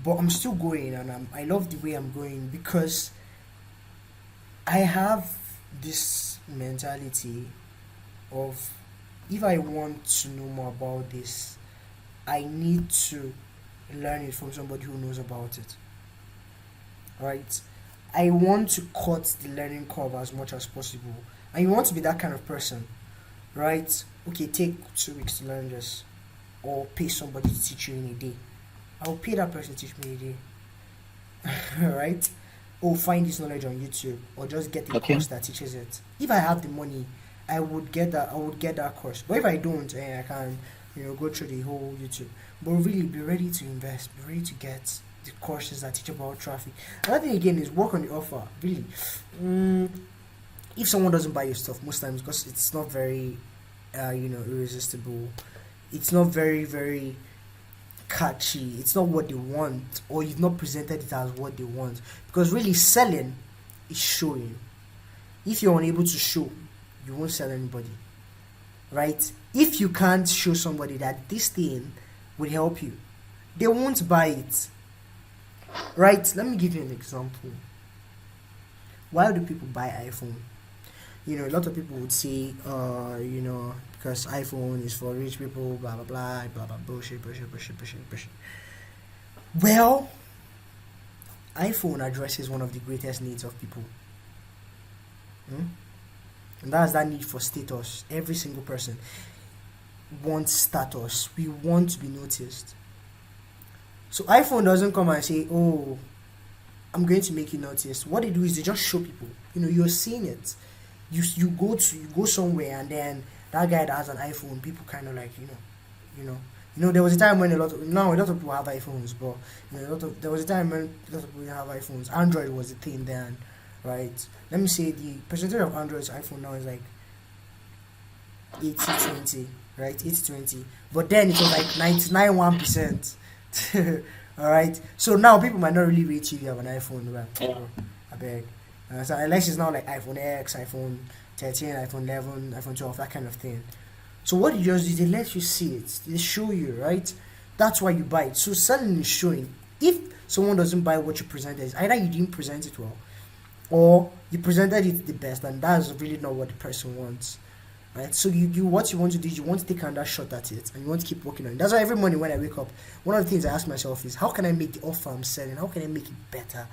but I'm still going, and I love the way I'm going because I have this mentality of, if I want to know more about this, I need to learn it from somebody who knows about it. Right? I want to cut the learning curve as much as possible. And you want to be that kind of person, right? Okay, take 2 weeks to learn this, or pay somebody to teach you in a day. I'll pay that person to teach me a day. Right? Or find this knowledge on YouTube, or just get a Okay. course that teaches it. If I have the money, I would get that. I would get that course. But if I don't, I can, go through the whole YouTube. But really, be ready to invest. Be ready to get the courses that teach about traffic. Another thing again is work on the offer. Really, if someone doesn't buy your stuff, most times because it's not very, irresistible. It's not very very catchy. It's not what they want, or you've not presented it as what they want. Because really, selling is showing. If you're unable to show, you won't sell anybody, right? If you can't show somebody that this thing will help you, they won't buy it, right? Let me give you an example. Why do people buy iPhone? A lot of people would say, because iPhone is for rich people, blah blah blah, blah blah, bullshit, bullshit, bullshit, bullshit, bullshit. Well, iPhone addresses one of the greatest needs of people. And that's that need for status. Every single person wants status. We want to be noticed. So iPhone doesn't come and say, "Oh, I'm going to make you notice." What they do is they just show people. You're seeing it. You go somewhere, and then that guy that has an iPhone, people kind of like there was a time when a lot of people have iPhones, but there was a time when a lot of people didn't have iPhones. Android was the thing then, right? Let me say the percentage of Android's iPhone now is like 80-20, right? 80-20. But then it was like 99.1%. All right. So now people might not really rate you if you have an iPhone, right? I beg. So unless it's now like iPhone X, iPhone 13, iPhone 11, iPhone 12, that kind of thing. So what you just do, they let you see it. They show you, right? That's why you buy it. So selling is showing. If someone doesn't buy what you presented, it's either you didn't present it well, or you presented it the best, and that's really not what the person wants, right? So you what you want to do is you want to take another shot at it, and you want to keep working on it. That's why every morning when I wake up, one of the things I ask myself is, how can I make the offer I'm selling, how can I make it better?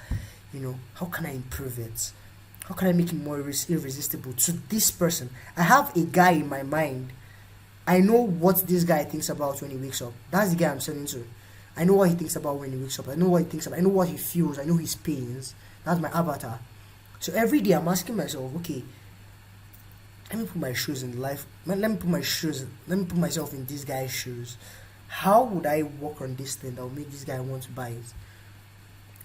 How can I improve it? How can I make it more irresistible to this person? I have a guy in my mind. I know what this guy thinks about when he wakes up. That's the guy I'm selling to. I know what he thinks about when he wakes up. I know what he thinks about. I know what he feels. I know his pains. That's my avatar. So every day I'm asking myself, okay, let me put my shoes in life. Let me put myself in this guy's shoes. How would I work on this thing that will make this guy want to buy it?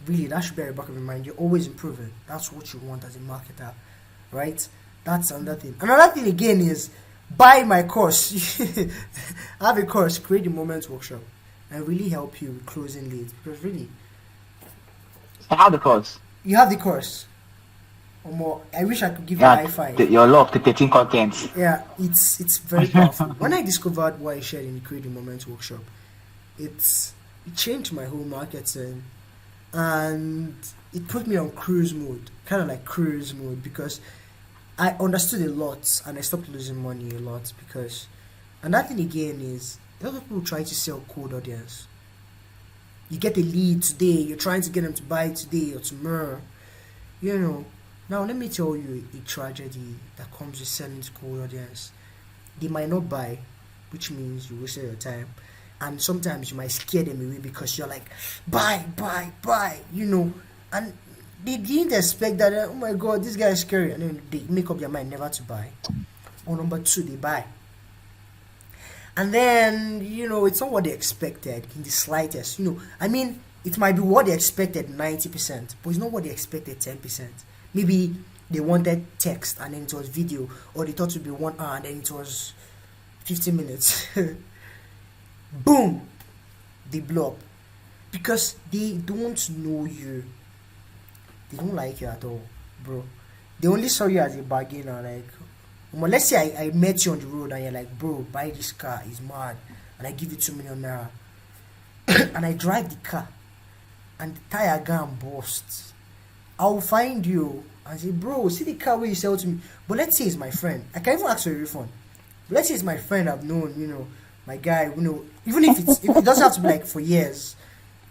Really, that should be at the back of your mind. You're always improving. That's what you want as a marketer, right? That's another thing. Another thing again is buy my course. I have a course, Create the Moment Workshop, and really help you with closing leads. Because really, I have the course. you have the course. Or more, I wish I could give you a high five. Your law of the 13 contents. Yeah, it's very powerful. When I discovered what I shared in the Create the Moment Workshop, it changed my whole marketing. And it put me on cruise mode, kind of like cruise mode, because I understood a lot and I stopped losing money a lot. Because another thing again is a lot of people try to sell cold audience. You get a lead today, you're trying to get them to buy today or tomorrow. Now let me tell you a tragedy that comes with selling to cold audience. They might not buy, which means you wasted your time. And sometimes you might scare them away because you're like, buy, and they didn't expect that. Oh my God, this guy is scary, and then they make up their mind never to buy. Or number two, they buy, and then it's not what they expected in the slightest. It might be what they expected 90%, but it's not what they expected 10%. Maybe they wanted text and then it was video, or they thought it would be 1 hour and then it was 15 minutes. Boom, they blow up because they don't know you. They don't like you at all, bro. They only saw you as a bargainer. Like, let's say I met you on the road and you're like, bro, buy this car, it's mad, and I give you 2 million naira, and I drive the car, and the tire gun bursts. I'll find you I say, bro, see the car where you sell to me. But let's say it's my friend. I can even ask for a refund. But let's say it's my friend I've known, my guy, even if it doesn't have to be like for years.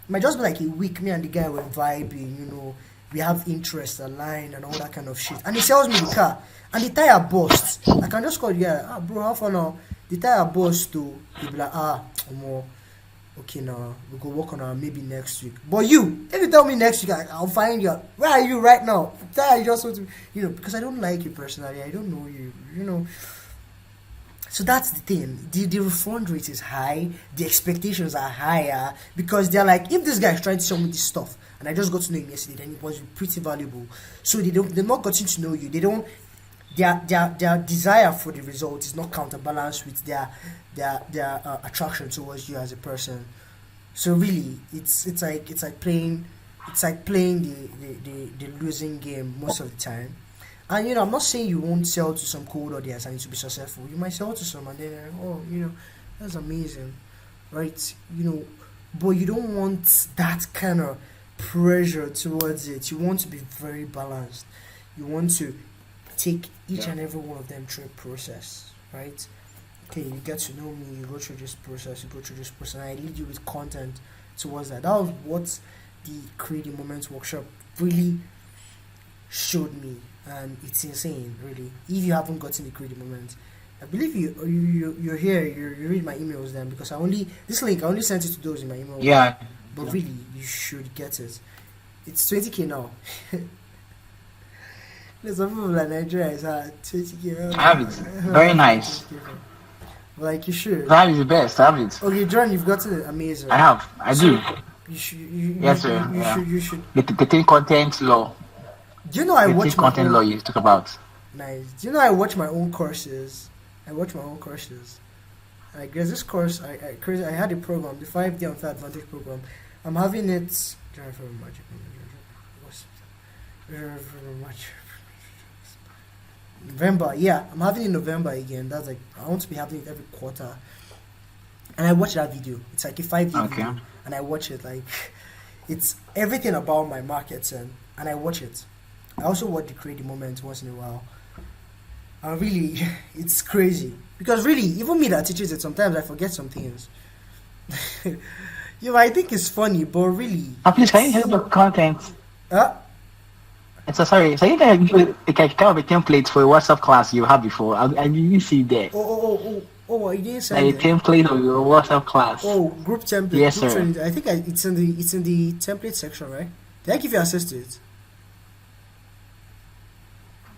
It might just be like a week, me and the guy were vibing, we have interests aligned and all that kind of shit. And he sells me the car. And the tire bursts. I can just call the guy, bro, how far now? The tire bursts too. He'll be like, more. Okay, now we go work on our maybe next week. But if you tell me next week, I'll find you. Where are you right now? You just want to, because I don't like you personally. I don't know you. So that's the thing. The refund rate is high. The expectations are higher because they're like, if this guy is trying to sell me this stuff and I just got to know him yesterday, then it was pretty valuable. So they're not getting to know you. They don't. Their desire for the result is not counterbalanced with their attraction towards you as a person. So really, it's like playing the losing game most of the time. And I'm not saying you won't sell to some cold audience and it will be successful. You might sell to some and then they're like, that's amazing, right? But you don't want that kind of pressure towards it. You want to be very balanced. You want to take each and every one of them through a process, right? Okay, you get to know me, you go through this process, and I lead you with content towards that. That was what the Creating Moments workshop really showed me, and it's insane, really. If you haven't gotten the Creating Moments, I believe you're here, you read my emails then, because I only sent it to those in my email. Yeah. But really, you should get it. It's 20k now. There's some people like Nigeria is 20k. I have it. Very nice. Like you should. That is the best. I have it. Okay, John, you've gotten it. Amazing. I have. I do. You should. Yes, sir. You should. The content law. Do you know I watch my content law you talk about? Nice. Do you know I watch my own courses? Like there's this course I had a program, the 5-day unfair advantage program. I'm having it. November, yeah, I'm having it in November again. That's like I want to be having it every quarter. And I watch that video. It's like a 5-day video, and I watch it like it's everything about my marketing, and I watch it. I also watch the Creative Moment once in a while. And really, it's crazy because really, even me that teaches it, sometimes I forget some things. I think it's funny, but really. Please, can you help the content? So sorry. So you can give a kind of a template for a WhatsApp class you had before. I didn't see there. I didn't say a template of your WhatsApp class. Oh, group template. Yes, group sir. Training. I think it's in the template section, right? Did I give you access to it?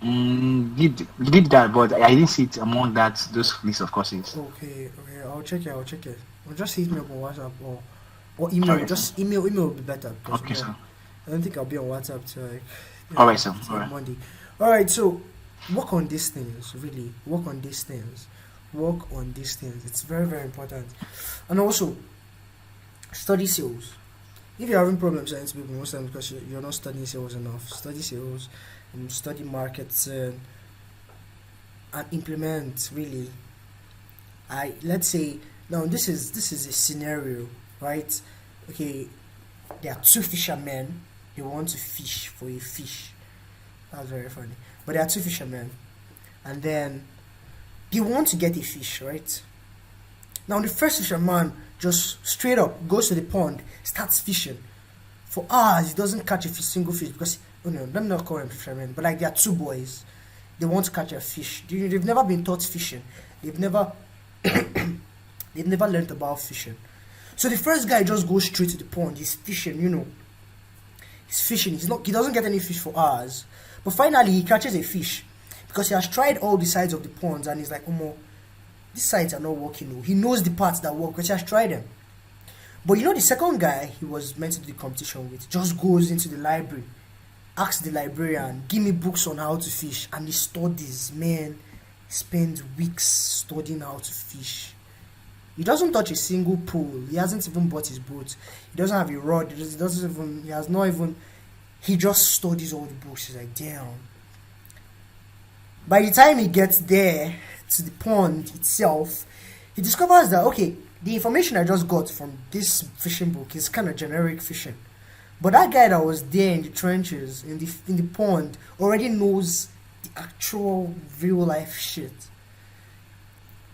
You did that, but I didn't see it among those list of courses. Okay. I'll check it. Or just hit me up on WhatsApp or email. Okay, just email will be better. Okay, sir. I don't think I'll be on WhatsApp till Alright, sir. Alright. Monday. Alright, so work on these things, really. Work on these things. It's very, very important. And also, study sales. If you're having problems selling to people most times because you're not studying sales enough, study sales, study markets, and implement, really. Let's say, now this is a scenario, right? Okay, there are two fishermen. They want to fish for a fish. That's very funny. But there are two fishermen. And then they want to get a fish, right? Now the first fisherman just straight up goes to the pond, starts fishing. For hours, he doesn't catch a single fish because, let me not call them fishermen, but like there are two boys. They want to catch a fish. They've never been taught fishing. They've never learned about fishing. So the first guy just goes straight to the pond. He's fishing, He's fishing. He doesn't get any fish for hours. But finally, he catches a fish because he has tried all the sides of the ponds and he's like, these sides are not working. He knows the parts that work because he has tried them. But the second guy he was meant to do the competition with just goes into the library, asks the librarian, give me books on how to fish, and he studies. Man, he spends weeks studying how to fish. He doesn't touch a single pool. He hasn't even bought his boat. He doesn't have a rod. He just studies all the books. He's like, damn. By the time he gets there to the pond itself, he discovers that, okay, the information I just got from this fishing book is kind of generic fishing. But that guy that was there in the trenches, in the pond, already knows the actual real life shit.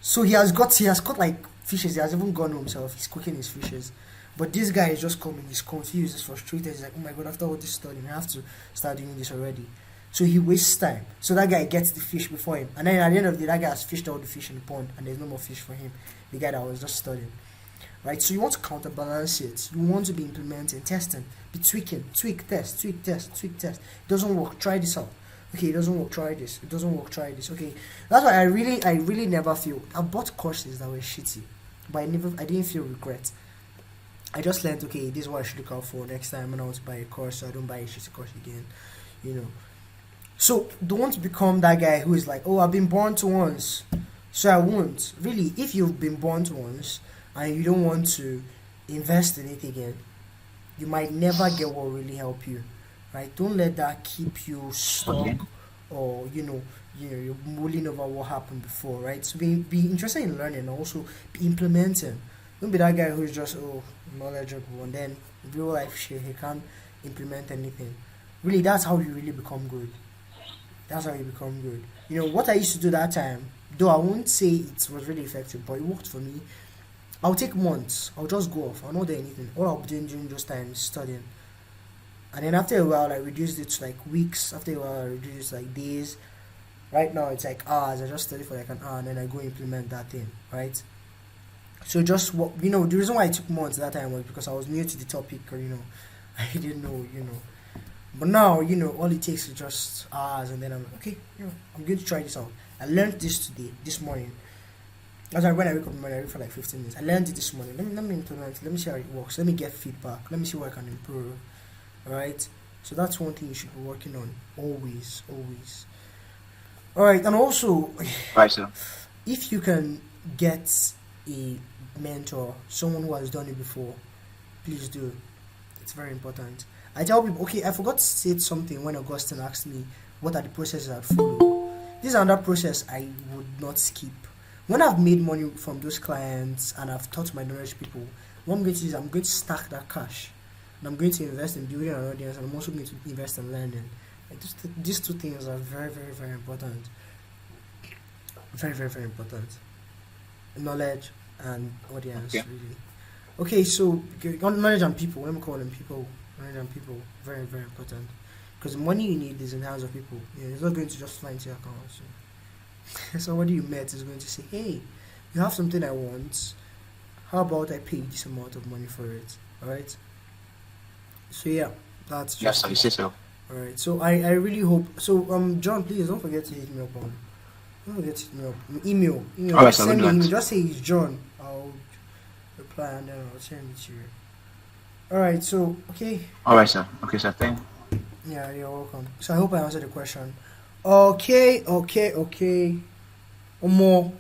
So he has caught like fishes. He has even gone himself. He's cooking his fishes. But this guy is just coming. He's confused. He's frustrated. He's like, oh my god! After all this studying, I have to start doing this already. So he wastes time. So that guy gets the fish before him, and then at the end of the day, that guy has fished all the fish in the pond, and there's no more fish for him. The guy that was just studying, right? So you want to counterbalance it. You want to be implementing, testing, be tweaking, tweak, test, tweak, test, tweak, test. It doesn't work. Try this out. Okay, it doesn't work. Try this. It doesn't work. Try this. Okay, that's why I really never feel. I bought courses that were shitty, but I didn't feel regret. I just learned, okay, this is what I should look out for next time when I want to buy a course, so I don't buy a shitty course again, you know. So don't become that guy who is like, oh, I've been burnt once, so I won't. Really, if you've been burnt once and you don't want to invest in it again, you might never get what will really help you, right? Don't let that keep you stuck, Okay. or you're mulling over what happened before, right? So be interested in learning and also be implementing. Don't be that guy who's just knowledgeable and then real life shit he can't implement anything. Really, that's how you really become good. That's how you become good. You know what I used to do that time, though I won't say it was really effective, but it worked for me. I'll take months. I'll just go off. I'll not do anything. All I'll be doing during those times is studying. And then after a while, I reduced it to like weeks. After a while, I reduced it to like days. Right now, it's like hours. I just study for like an hour and then I go implement that thing. Right. So just what the reason why I took months that time was because I was new to the topic, or I didn't know. But now, all it takes is just hours, and then I'm like, okay, I'm going to try this out. I learned this today, this morning. That's why when I wake up in the morning, I read for like 15 minutes. I learned it this morning. Let me implement it. Let me see how it works. Let me get feedback. Let me see what I can improve. Alright? So that's one thing you should be working on. Always, always. Alright, and also, Right, sir. if you can get a mentor, someone who has done it before, please do. It's very important. I tell people, okay, I forgot to say something when Augustine asked me what are the processes I'd follow. This is another process I would not skip. When I've made money from those clients and I've taught my knowledge people, what I'm going to do is I'm going to stack that cash. And I'm going to invest in building an audience, and I'm also going to invest in learning. Like these two things are very, very, very important. Very, very, very important. Knowledge and audience, Okay. really. Okay, so knowledge and people, let me call them people. Knowledge and people, very, very important. Because the money you need is in the hands of people. It's not going to just fly into your account. So somebody you met is going to say, hey, you have something I want. How about I pay you this amount of money for it? Alright? So yeah, that's Yes, just sir. You it. say so. Alright, so I really hope. So John, please don't forget to hit me up on. Don't forget to hit me up. Email. Alright, sir. Send me We'll do email. that. Just say it's John. I'll reply and then I'll send it to you. Alright, so okay. All right, sir. Okay, sir. Thank. Yeah, you're welcome. So I hope I answered the question. Okay. More.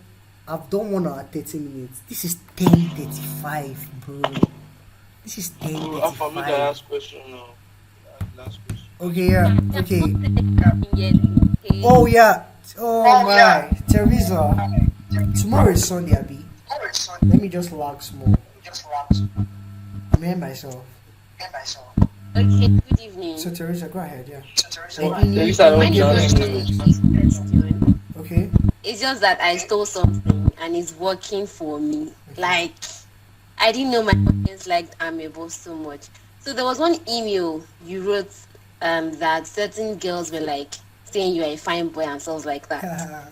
I've done 1 hour 30 minutes. This is 10:35, bro. This is I'll for me the 10:35. last question now. Last question. Okay, yeah. Okay. Yes, okay. Oh yeah. Oh my, Teresa. Tomorrow is Sunday, Abby. Let me just log small. I'm here myself. Okay, good evening. So Teresa, go ahead. Yeah. Teresa, My don't name join is me. question. Okay. It's just that I stole something and it's working for me. Like, I didn't know my audience liked Amiable so much. So there was one email you wrote that certain girls were like saying you are a fine boy and stuff like that.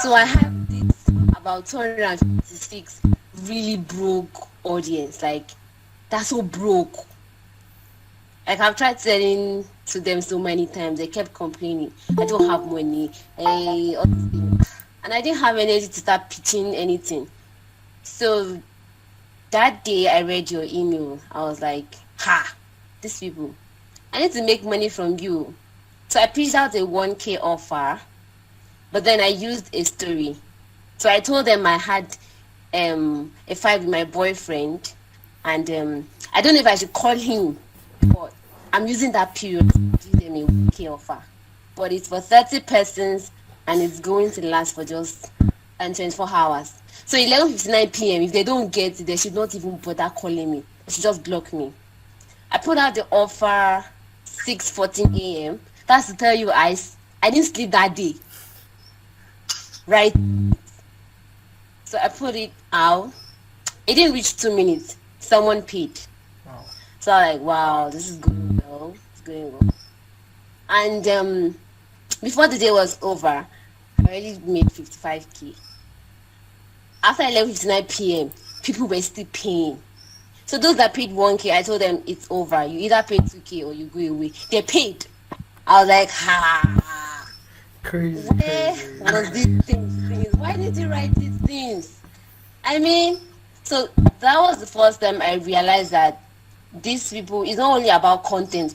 So I have this about 256 really broke audience. Like, that's so broke. Like, I've tried selling to them so many times. They kept complaining, I don't have money. All these things. And I didn't have energy to start pitching anything. So that day I read your email. I was like, ha, these people. I need to make money from you. So I pitched out a 1K offer, but then I used a story. So I told them I had a fight with my boyfriend, and I don't know if I should call him, but I'm using that period to give them a 1K offer. But it's for 30 persons, and it's going to last for just 24 hours. So 11:59 p.m., if they don't get it, they should not even bother calling me. They should just block me. I put out the offer 6:14 a.m. That's to tell you I didn't sleep that day. Right? So I put it out. It didn't reach 2 minutes. Someone paid. Wow. So I'm like, wow, this is going well. It's going well. And before the day was over, I already made 55K. After 11:59 p.m., people were still paying. So those that paid 1K, I told them it's over. You either pay 2K or you go away. They paid. I was like, ha. Crazy, Where crazy. was these things? Why did you write these things? I mean, so that was the first time I realized that these people, it's not only about content.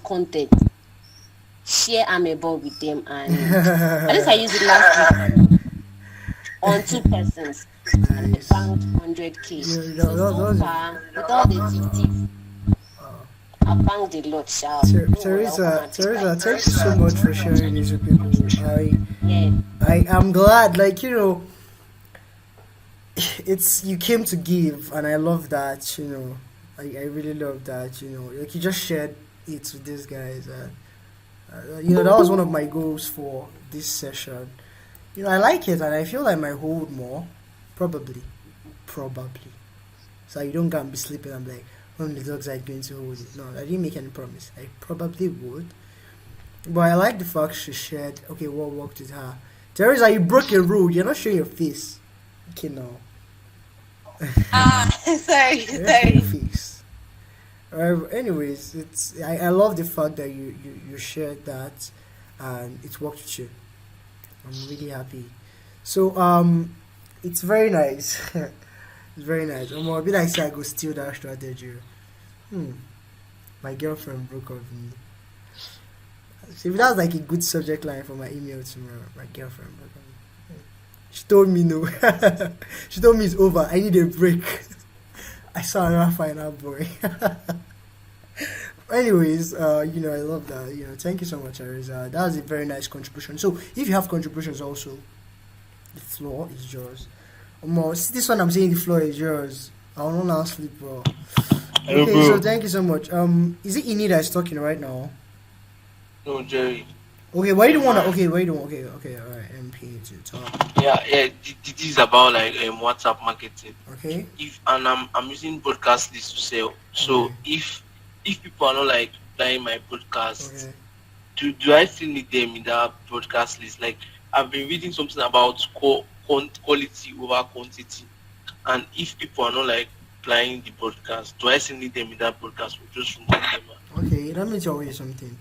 Share Amable with them, and at least I used it last week on 2 persons, and I Nice. banked 100K. Yeah, So far, with all the tips, I banked a lot, child. Teresa, thank you so much for sharing this with people. Yeah. I am glad, like, it's you came to give, and I love that. I really love that. Like you just shared it with these guys. That was one of my goals for this session. I like it, and I feel I might hold more, probably. So you don't go and be sleeping. I'm like, when the dogs are going to hold it. No, I didn't make any promise. I probably would, but I like the fact she shared. Okay, what worked with her? Teresa, you broke a rule. You're not showing your face. Okay, no. Sorry. You're not showing your face. Anyways, I love the fact that you shared that, and it worked with you. I'm really happy. So it's very nice. It's very nice. I'll be like, say I go steal that strategy. My girlfriend broke up with me. So if that's like a good subject line for my email tomorrow, my girlfriend broke up with me. She told me no. She told me it's over. I need a break. I saw another final boy. Anyways, I love that. Thank you so much, Arisa. That was a very nice contribution. So if you have contributions also, the floor is yours. This one I'm saying the floor is yours. I will not sleep, bro. Okay, so thank you so much. Is it Ini that is talking right now? No, Jerry. Okay, why do you want to? Okay, why do you want? Okay, all right. MP to talk. Yeah. This is about like WhatsApp marketing. Okay. I'm using broadcast list to sell. So Okay. if people are not like buying my broadcast, Okay. do I still need them in that broadcast list? Like I've been reading something about quality over quantity, and if people are not like buying the broadcast, do I still need them in that broadcast or just remove them? Okay, let me tell you something.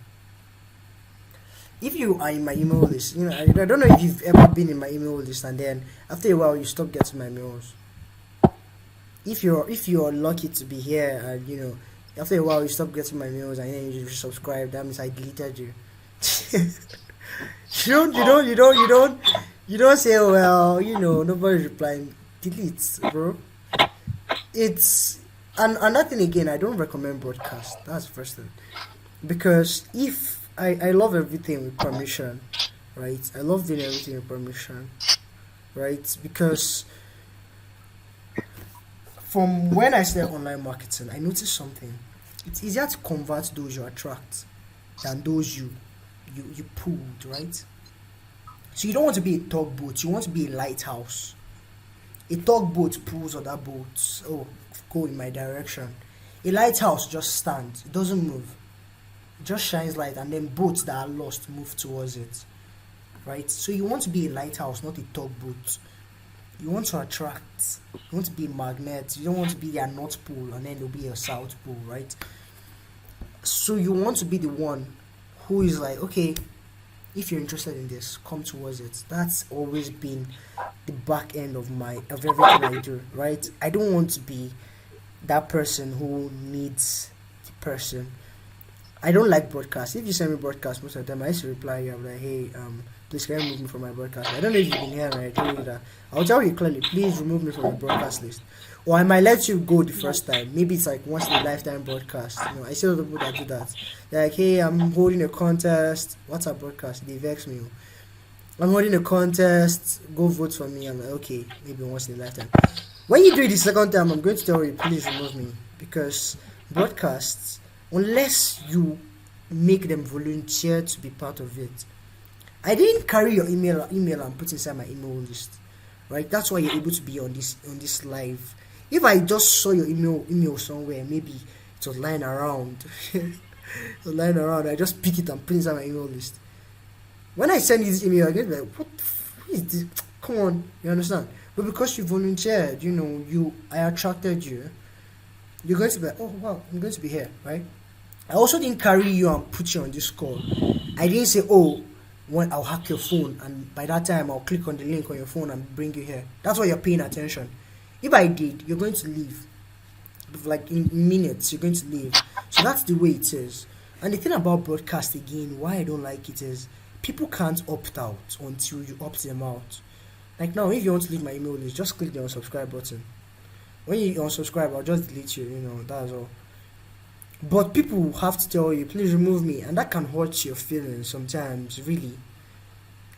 If you are in my email list, I don't know if you've ever been in my email list and then after a while you stop getting my mails. If you're lucky to be here and after a while you stop getting my mails and then you subscribe, that means I deleted you. You don't say, oh, well, nobody's replying. Delete, bro. It's another thing again. I don't recommend broadcast. That's the first thing, because if I love everything with permission, right? I love doing everything with permission, right? Because from when I started online marketing, I noticed something. It's easier to convert those you attract than those you pulled, right? So you don't want to be a tugboat, you want to be a lighthouse. A tugboat pulls other boats. Oh, go in my direction. A lighthouse just stands, it doesn't move. It just shines light, and then boats that are lost move towards it. Right? So you want to be a lighthouse, not a tugboat. You want to attract. You want to be a magnet. You don't want to be their North Pole and then there'll be a South Pole, right? So you want to be the one who is like, okay, if you're interested in this, come towards it. That's always been the back end of everything I do, right? I don't want to be that person who needs the person. I don't like broadcast. If you send me broadcast most of the time, I used to reply you. I'm like, hey, please can you remove me from my broadcast? I don't know if you've been here and I tell you that. I'll tell you clearly, please remove me from the broadcast list. Or I might let you go the first time. Maybe it's like once in a lifetime broadcast. I see other people that do that. They're like, hey, I'm holding a contest. What's a broadcast? They vex me. I'm holding a contest. Go vote for me. I'm like, okay, maybe once in a lifetime. When you do it the second time, I'm going to tell you, please remove me. Because broadcasts unless you make them volunteer to be part of it. I didn't carry your email and put inside my email list, right? That's why you're able to be on this live. If I just saw your email somewhere, maybe it was lying around, it was lying around, I just pick it and put it inside my email list. When I send you this email, I get like, what is this? Come on, you understand? But because you volunteered, I attracted you, you're going to be like, oh wow, I'm going to be here, right? I also didn't carry you and put you on this call. I didn't say, oh, when I'll hack your phone and by that time I'll click on the link on your phone and bring you here. That's why you're paying attention. If I did, you're going to leave. Like in minutes, you're going to leave. So that's the way it is. And the thing about broadcast again, why I don't like it is people can't opt out until you opt them out. Like now, if you want to leave my email list, just click the unsubscribe button. When you unsubscribe, I'll just delete you, that's all. But people have to tell you, please remove me, and that can hurt your feelings sometimes, really.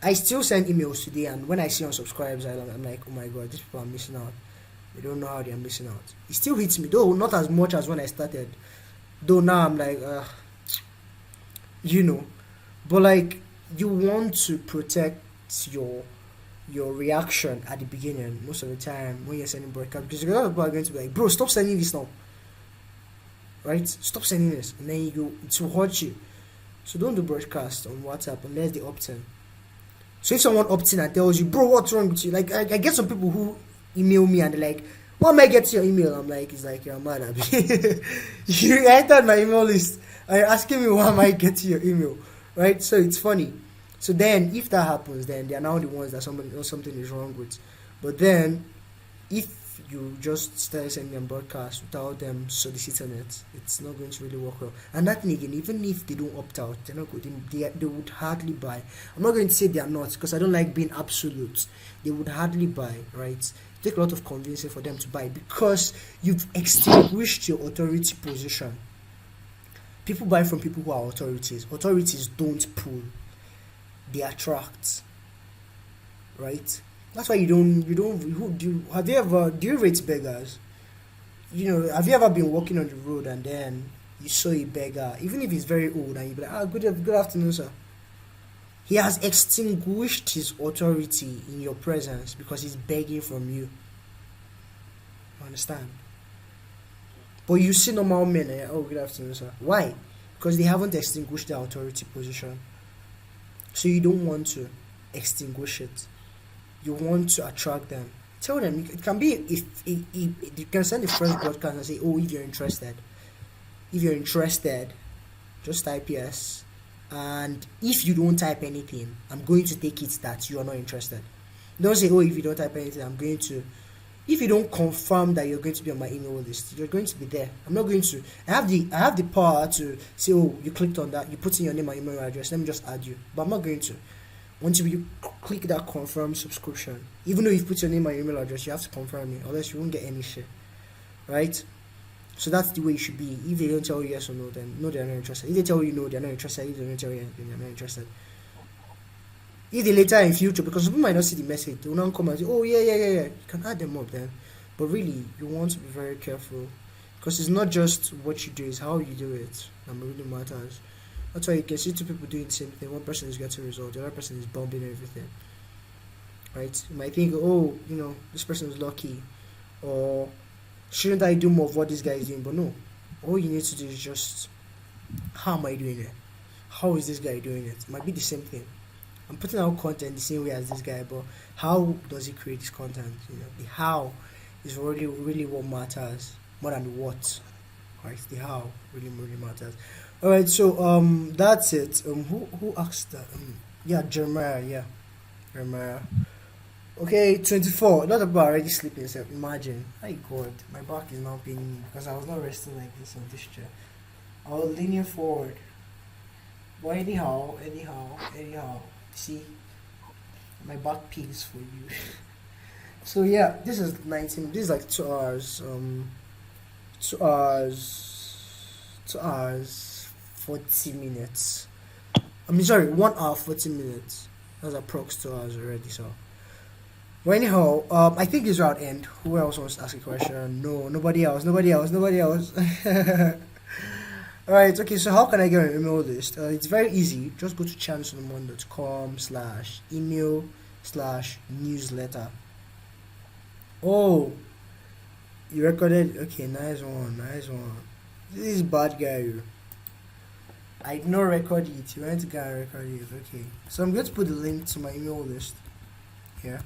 I still send emails today, and when I see unsubscribes, I'm like, oh my god, these people are missing out. They don't know how they are missing out. It still hits me, though not as much as when I started. Though now I'm like, but like, you want to protect your reaction at the beginning most of the time when you're sending broadcast, because a lot of people are going to be like, bro, stop sending this now, right? Stop sending this, and then it will hurt you. So don't do broadcast on WhatsApp unless they opt in. So if someone opts in and tells you, bro, what's wrong with you? Like I get some people who email me and they're like, why am I getting your email? I'm like, it's like, you're mad at me. You entered my email list and you're asking me why am I getting your email, right? So it's funny. So then if that happens, then they are now the ones that somebody knows something is wrong with. But then if you just start sending them broadcasts without them soliciting it, it's not going to really work well. And that thing again, even if they don't opt out, they're not good. They would hardly buy. I'm not going to say they are not, because I don't like being absolute. They would hardly buy, right? Take a lot of convincing for them to buy, because you've extinguished your authority position. People buy from people who are authorities. Authorities don't pull, they attract, right? That's why do you rate beggars? Have you ever been walking on the road and then you saw a beggar, even if he's very old, and you be like, good afternoon, sir. He has extinguished his authority in your presence because he's begging from you. Understand? But you see normal men, good afternoon, sir. Why? Because they haven't extinguished their authority position. So you don't want to extinguish it. You want to attract them. Tell them. It can be if you can send a fresh broadcast and say, oh, if you're interested. If you're interested, just type yes. And if you don't type anything, I'm going to take it that you are not interested. Don't say, oh, if you don't type anything, I'm going to. If you don't confirm that you're going to be on my email list, you're going to be there. I'm not going to. I have the power to say, oh, you clicked on that, you put in your name and email address, let me just add you. But I'm not going to. Once you click that confirm subscription, even though you've put your name and your email address, you have to confirm it, otherwise you won't get any shit. Right? So that's the way it should be. If they don't tell you yes or no, then no, they're not interested. If they tell you no, they're not interested. If they don't tell you anything, they're not interested. If they later in future, because people might not see the message, they will not come and say, oh yeah, you can add them up then. But really, you want to be very careful, because it's not just what you do, it's how you do it that really matters. That's why you can see two people doing the same thing. One person is getting results, the other person is bombing everything. Right? You might think, oh, this person is lucky, or shouldn't I do more of what this guy is doing? But no, all you need to do is just, how am I doing it? How is this guy doing it? It might be the same thing. I'm putting out content the same way as this guy, but how does he create this content? The how is really, really what matters more than the what. Right? The how really, really matters. All right, so that's it. Who asked that? Jeremiah. Yeah, Jeremiah. Okay, 24. A lot of people are already sleeping. So imagine. My God, my back is now paining me because I was not resting like this on this chair. I was leaning forward. But anyhow. See, my back peels for you. So yeah, this is 19. This is like 2 hours. 2 hours 40 minutes. 1 hour 40 minutes. That's approx 2 hours already. So, well, anyhow, I think this route end. Who else wants to ask a question? No, nobody else. Alright, okay, so how can I get an email list? It's very easy. Just go to chansolomon.com/email/newsletter. Oh, you recorded? Okay, nice one, nice one. This is bad guy. I did not record it. You went to go and record it. Okay, so I'm going to put the link to my email list here.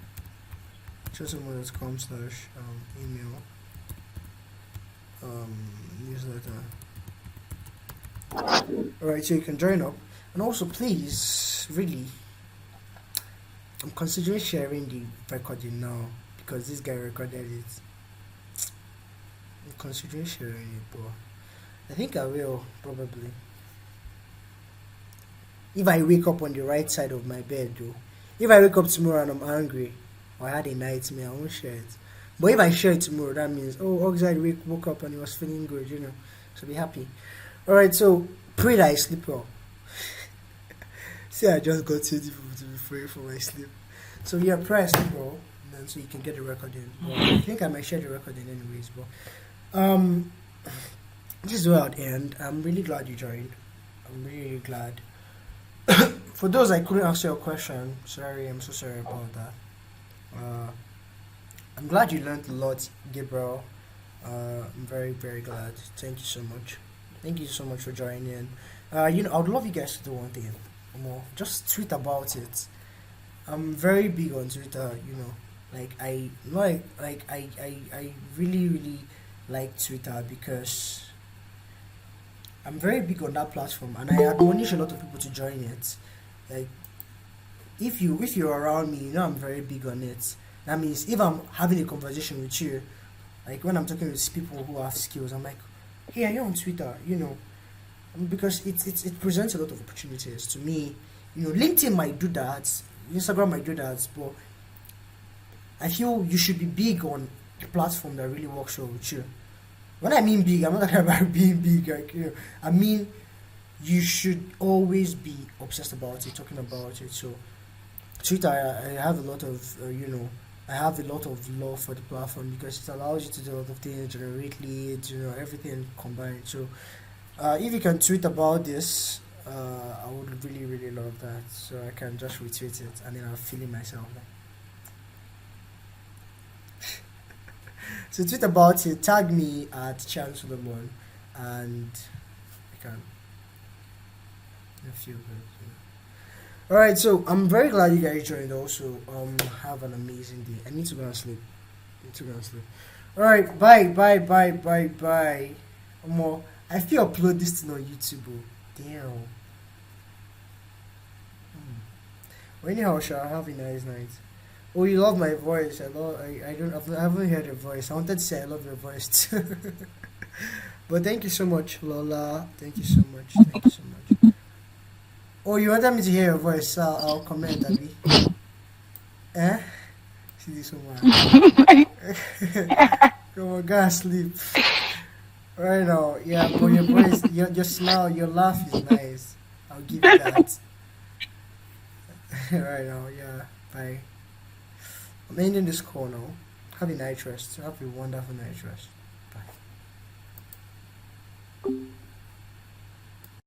chansolomon.com/email newsletter. Alright, so you can join up. And also, please, really, I'm considering sharing the recording now because this guy recorded it. I'm considering sharing it, but I think I will probably. If I wake up on the right side of my bed, though. If I wake up tomorrow and I'm angry or I had a nightmare, I won't share it. But if I share it tomorrow, that means, oh, Oxide woke up and he was feeling good, So be happy. Alright, so pray that I sleep well. See, I just got 20 people to be praying for my sleep. So yeah, pray I sleep well, and then so you can get the recording. Well, I think I might share the recording anyways, but this is where I'd end. I'm really glad you joined. I'm really glad. For those I couldn't answer your question, sorry, I'm so sorry about that. I'm glad you learned a lot, Gabriel. I'm very, very glad. Thank you so much. Thank you so much for joining in. I would love you guys to do one thing. Just tweet about it. I'm very big on Twitter. I really, really like Twitter because I'm very big on that platform, and I admonish a lot of people to join it. Like, if you're around me, I'm very big on it. That means if I'm having a conversation with you, like when I'm talking with people who have skills, I'm like, hey, are you on Twitter? Because it presents a lot of opportunities to me. LinkedIn might do that, Instagram might do that, but I feel you should be big on the platform that really works well with you. When I mean big, I'm not talking about being big. I mean you should always be obsessed about it, talking about it. So Twitter, I have a lot of I have a lot of love for the platform because it allows you to do a lot of things, generate leads, everything combined. So if you can tweet about this, I would really, really love that. So I can just retweet it and then I'll feel it myself. So tweet about it, tag me at Chan Solomon, and I can feel good. Alright, so I'm very glad you guys joined also. Have an amazing day. I need to go and sleep. Alright, bye. I feel upload this thing on YouTube. Damn. Well, anyhow, have a nice night. Oh, you love my voice. I haven't heard your voice. I wanted to say I love your voice too. But thank you so much, Lola. Thank you so much. Oh, you wanted me to hear your voice, so I'll comment, Abby. See this one. Come on, go and sleep. Right now, yeah, but your voice, your smile, your laugh is nice. I'll give you that. Right now, yeah. Bye. I'm ending this call now. Have a night rest. Have a wonderful night rest. Bye.